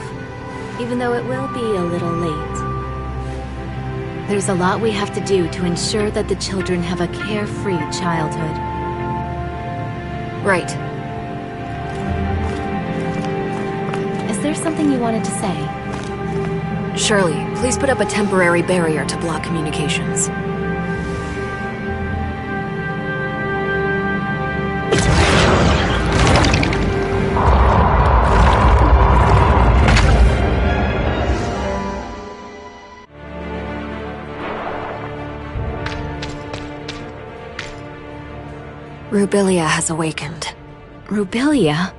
Speaker 10: even though it will be a little late. There's a lot we have to do to ensure that the children have a carefree childhood.
Speaker 3: Right.
Speaker 10: Is there something you wanted to say?
Speaker 3: Shirley, please put up a temporary barrier to block communications. Rubilia has awakened.
Speaker 10: Rubilia?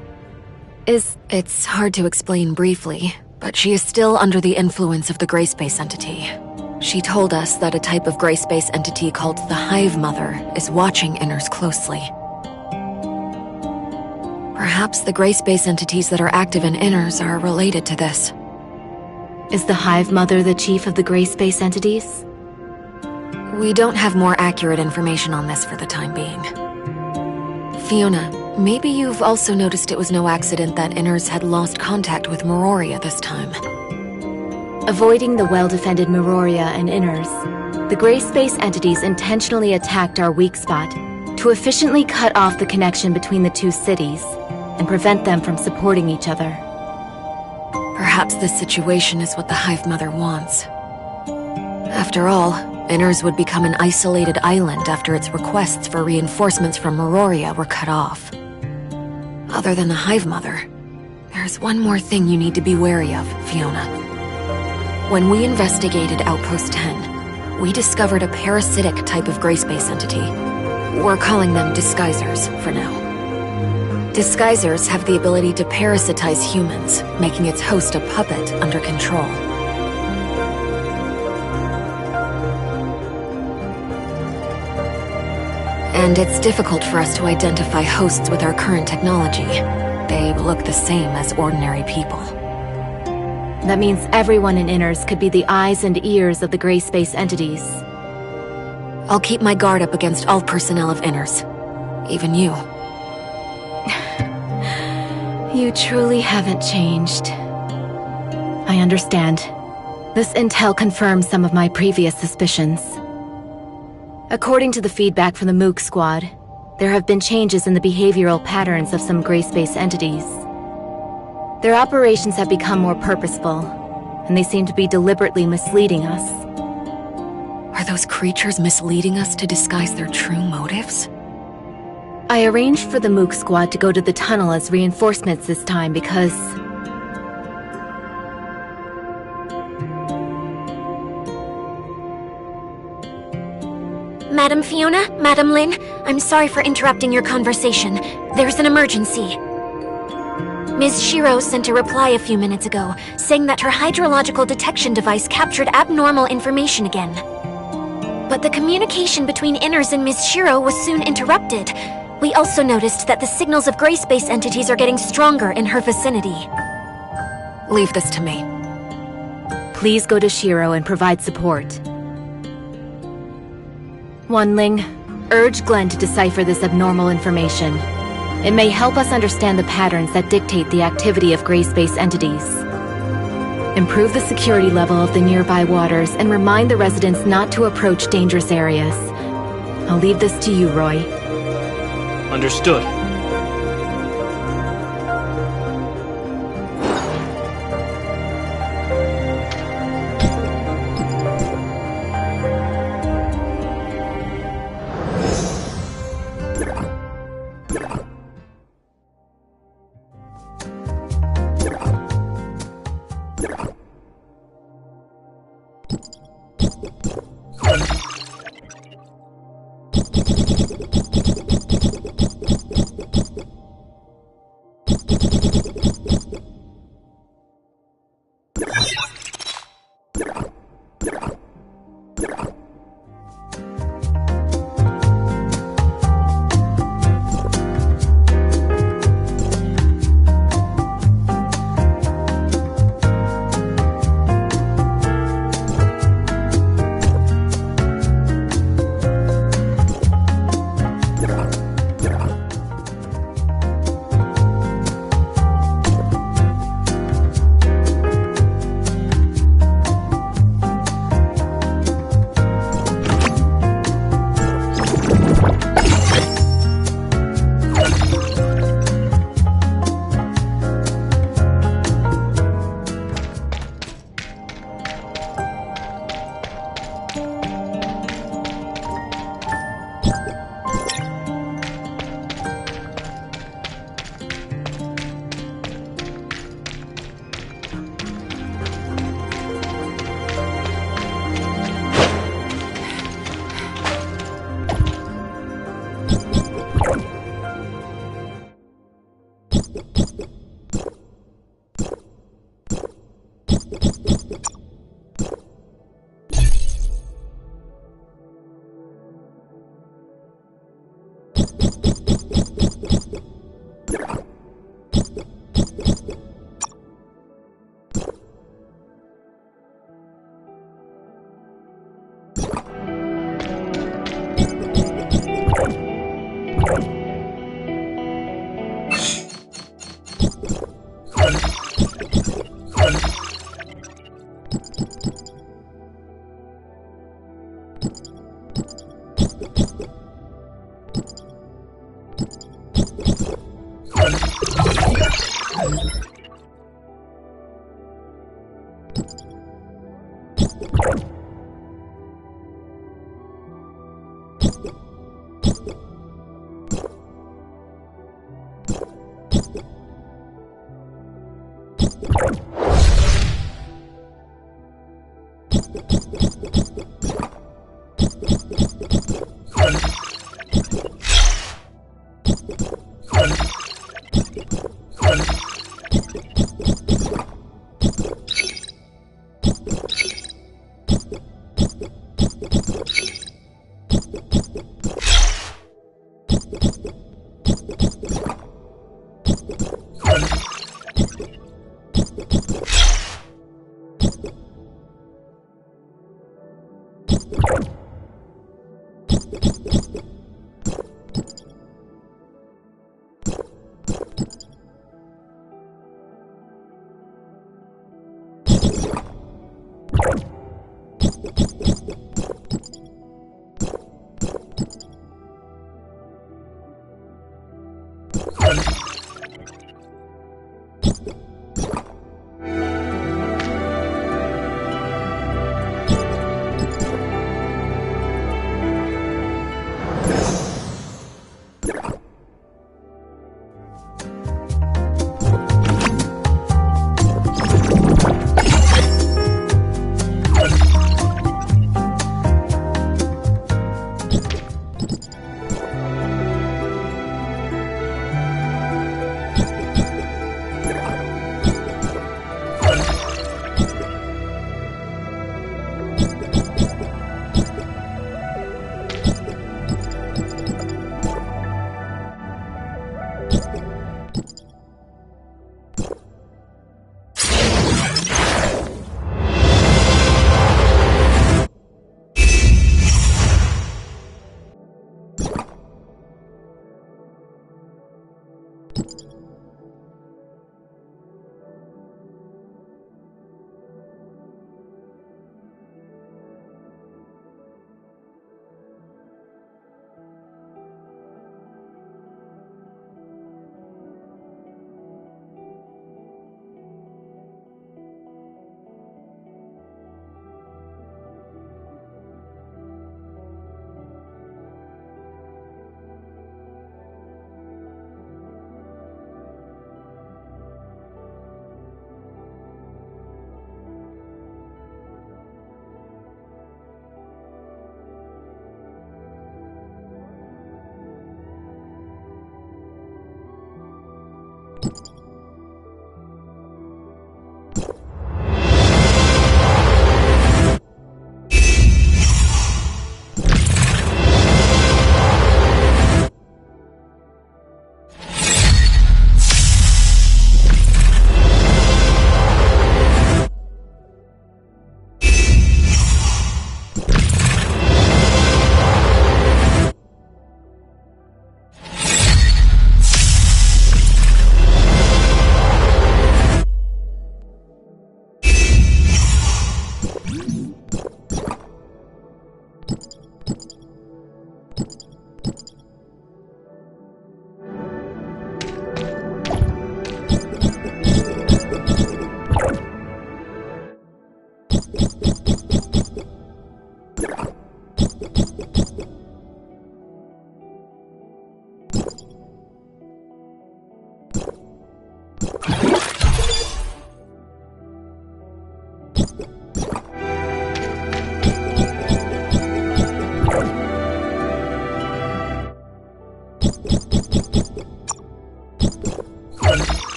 Speaker 3: It's hard to explain briefly, but she is still under the influence of the gray space entity. She told us that a type of gray space entity called the Hive Mother is watching Inners closely. Perhaps the gray space entities that are active in Inners are related to this.
Speaker 10: Is the Hive Mother the chief of the gray space entities?
Speaker 3: We don't have more accurate information on this for the time being. Fiona, maybe you've also noticed it was no accident that Inners had lost contact with Miroria this time.
Speaker 10: Avoiding the well-defended Miroria and Inners, the gray space entities intentionally attacked our weak spot to efficiently cut off the connection between the two cities and prevent them from supporting each other.
Speaker 3: Perhaps this situation is what the Hive Mother wants. After all, Inners would become an isolated island after its requests for reinforcements from Miroria were cut off. Other than the Hive Mother, there's one more thing you need to be wary of, Fiona. When we investigated Outpost 10, we discovered a parasitic type of gray space entity. We're calling them Disguisers for now. Disguisers have the ability to parasitize humans, making its host a puppet under control. And it's difficult for us to identify hosts with our current technology. They look the same as ordinary people.
Speaker 10: That means everyone in Inners could be the eyes and ears of the gray space entities.
Speaker 3: I'll keep my guard up against all personnel of Inners. Even you.
Speaker 10: You truly haven't changed. I understand. This intel confirms some of my previous suspicions. According to the feedback from the Mook Squad, there have been changes in the behavioral patterns of some gray space entities. Their operations have become more purposeful, and they seem to be deliberately misleading us.
Speaker 3: Are those creatures misleading us to disguise their true motives?
Speaker 10: I arranged for the Mook Squad to go to the tunnel as reinforcements this time because...
Speaker 7: Madam Fiona, Madam Lin, I'm sorry for interrupting your conversation. There's an emergency. Ms. Shiro sent a reply a few minutes ago, saying that her hydrological detection device captured abnormal information again. But the communication between Inners and Ms. Shiro was soon interrupted. We also noticed that the signals of gray space entities are getting stronger in her vicinity.
Speaker 3: Leave this to me.
Speaker 10: Please go to Shiro and provide support. Wanling, urge Glenn to decipher this abnormal information. It may help us understand the patterns that dictate the activity of gray space entities. Improve the security level of the nearby waters and remind the residents not to approach dangerous areas. I'll leave this to you, Roy.
Speaker 9: Understood.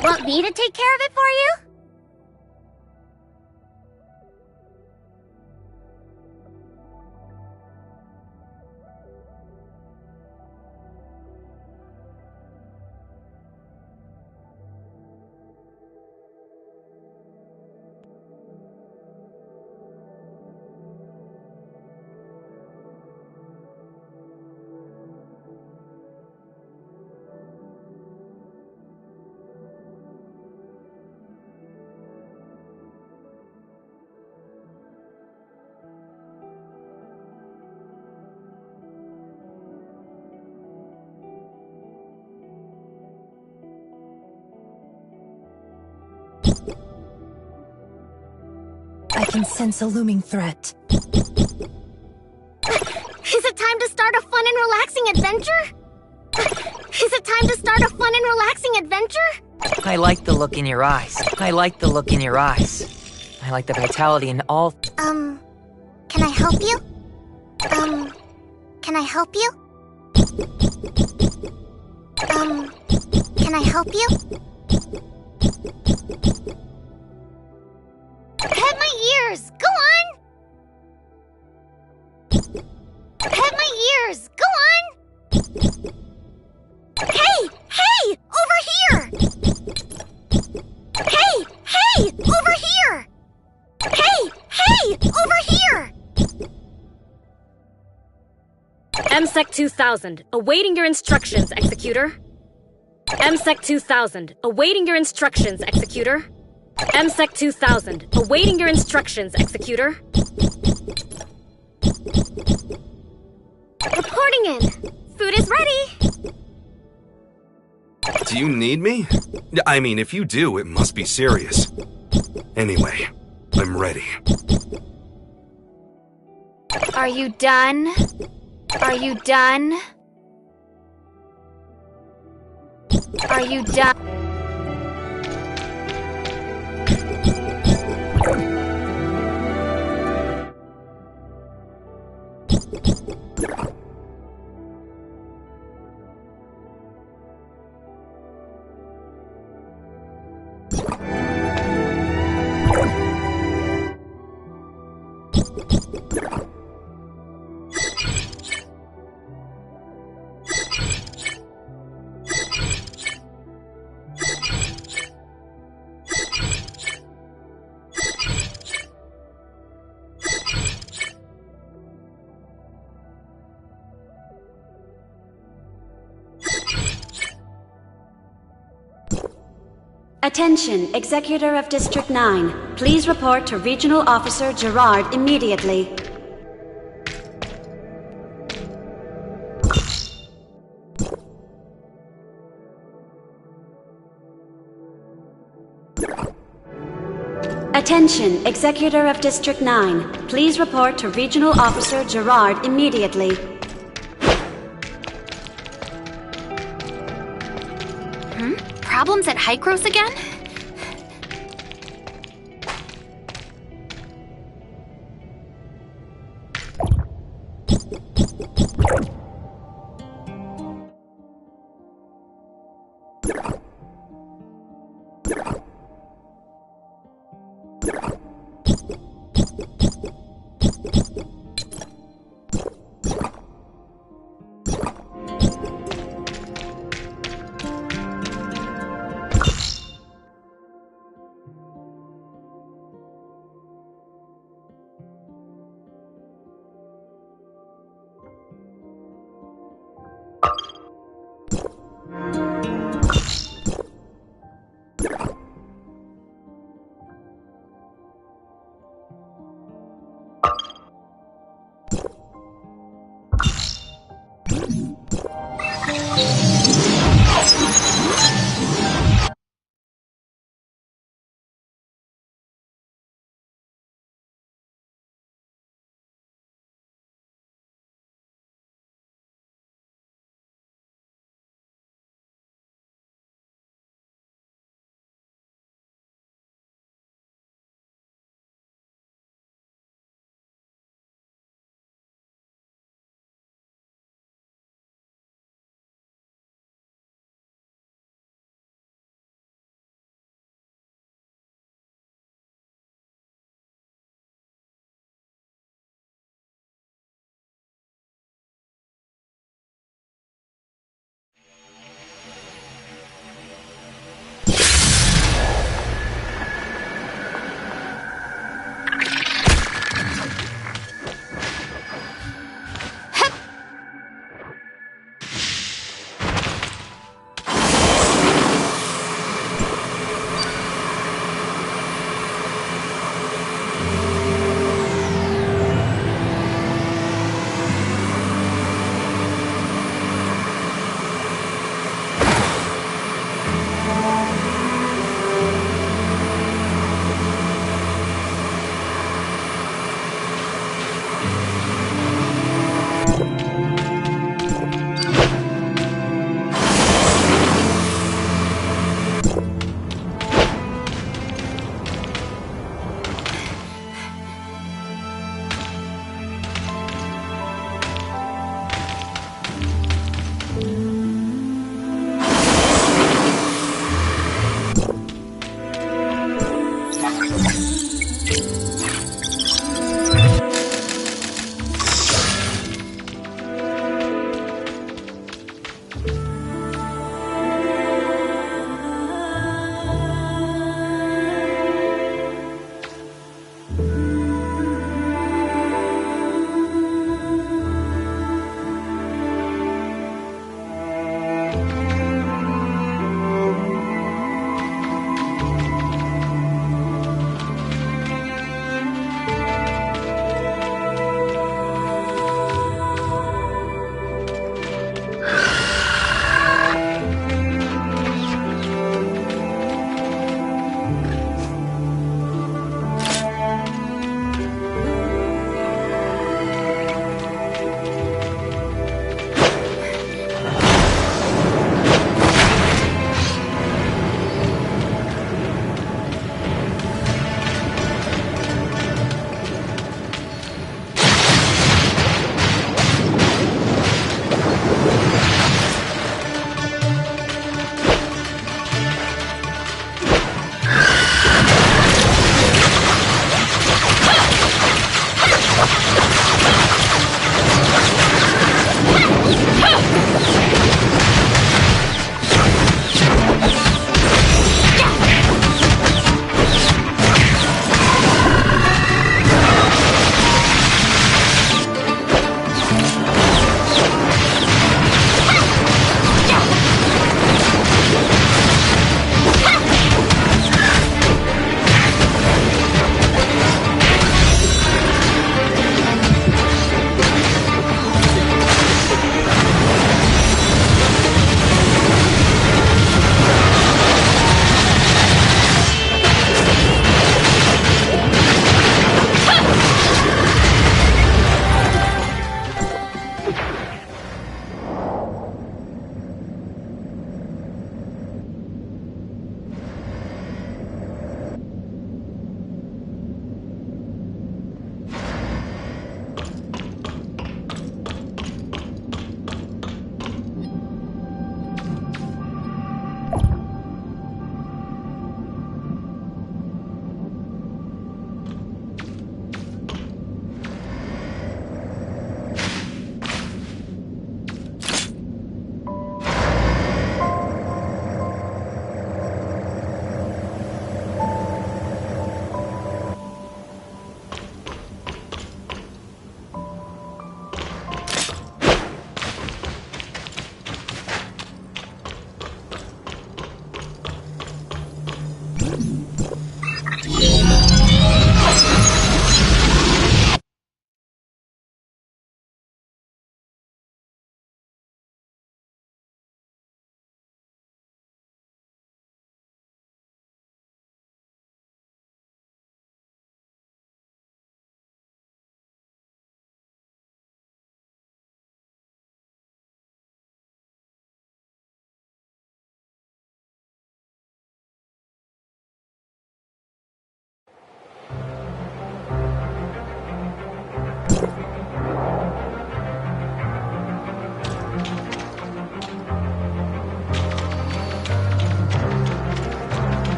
Speaker 7: Want me to take care of it for you?
Speaker 11: I can sense a looming threat.
Speaker 7: Is it time to start a fun and relaxing adventure? Is it time to start a fun and relaxing adventure?
Speaker 5: I like the look in your eyes. I like the look in your eyes. I like the vitality in all...
Speaker 7: Can I help you? Can I help you? Can I help you? Pet my ears! Go on! Pet my ears! Go on! Hey! Hey! Over here! Hey! Hey! Over here! Hey! Hey! Over here!
Speaker 12: MSEC 2000, awaiting your instructions, Executor. MSEC 2000, awaiting your instructions, Executor. MSEC 2000, awaiting your instructions, Executor.
Speaker 7: Reporting in. Food is ready.
Speaker 1: Do you need me? I mean, if you do, it must be serious. Anyway, I'm ready.
Speaker 6: Are you done? Are you done? Are you done?
Speaker 13: Attention, Executor of District 9. Please report to Regional Officer Gerard immediately. Attention, Executor of District 9. Please report to Regional Officer Gerard immediately.
Speaker 2: Problems at Hykros again?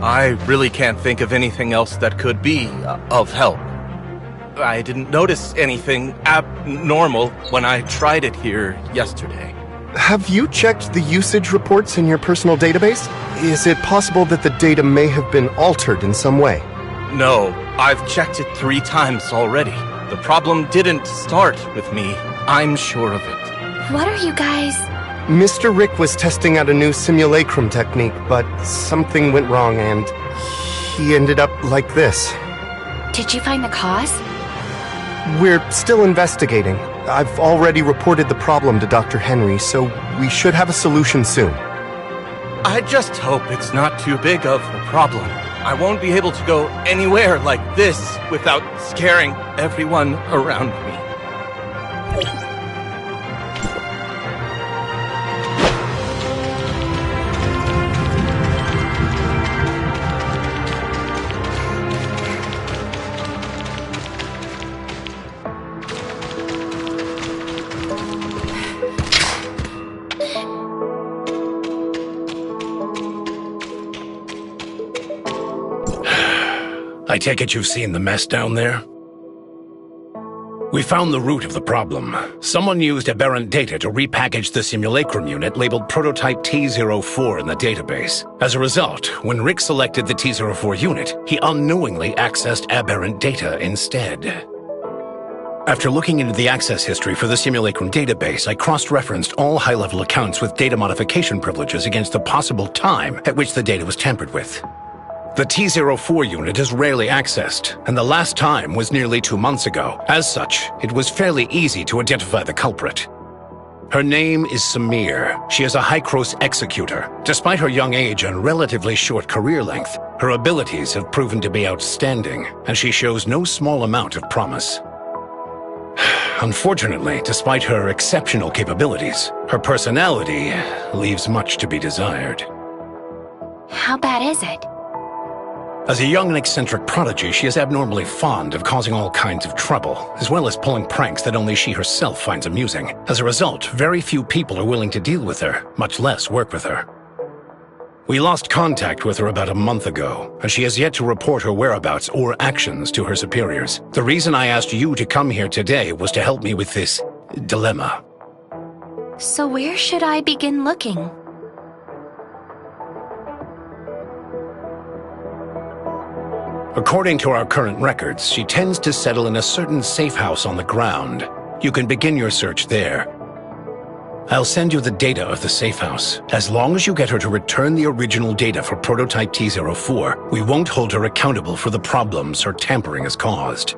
Speaker 14: I really can't think of anything else that could be of help. I didn't notice anything abnormal when I tried it here yesterday.
Speaker 15: Have you checked the usage reports in your personal database? Is it possible that the data may have been altered in some way?
Speaker 14: No, I've checked it 3 times already. The problem didn't start with me. I'm sure of it.
Speaker 2: What are you guys...
Speaker 15: Mr. Rick was testing out a new simulacrum technique, but something went wrong and he ended up like this.
Speaker 2: Did you find the cause?
Speaker 15: We're still investigating. I've already reported the problem to Dr. Henry, so we should have a solution soon.
Speaker 14: I just hope it's not too big of a problem. I won't be able to go anywhere like this without scaring everyone around me.
Speaker 16: I take it you've seen the mess down there? We found the root of the problem. Someone used aberrant data to repackage the simulacrum unit labeled Prototype T04 in the database. As a result, when Rick selected the T04 unit, he unknowingly accessed aberrant data instead. After looking into the access history for the simulacrum database, I cross-referenced all high-level accounts with data modification privileges against the possible time at which the data was tampered with. The T04 unit is rarely accessed, and the last time was nearly 2 months ago. As such, it was fairly easy to identify the culprit. Her name is Samir. She is a High-Cross executor. Despite her young age and relatively short career length, her abilities have proven to be outstanding, and she shows no small amount of promise. Unfortunately, despite her exceptional capabilities, her personality leaves much to be desired.
Speaker 2: How bad is it?
Speaker 16: As a young and eccentric prodigy, she is abnormally fond of causing all kinds of trouble, as well as pulling pranks that only she herself finds amusing. As a result, very few people are willing to deal with her, much less work with her. We lost contact with her about a month ago, and she has yet to report her whereabouts or actions to her superiors. The reason I asked you to come here today was to help me with this dilemma.
Speaker 2: So where should I begin looking?
Speaker 16: According to our current records, she tends to settle in a certain safe house on the ground. You can begin your search there. I'll send you the data of the safe house. As long as you get her to return the original data for Prototype T04, we won't hold her accountable for the problems her tampering has caused.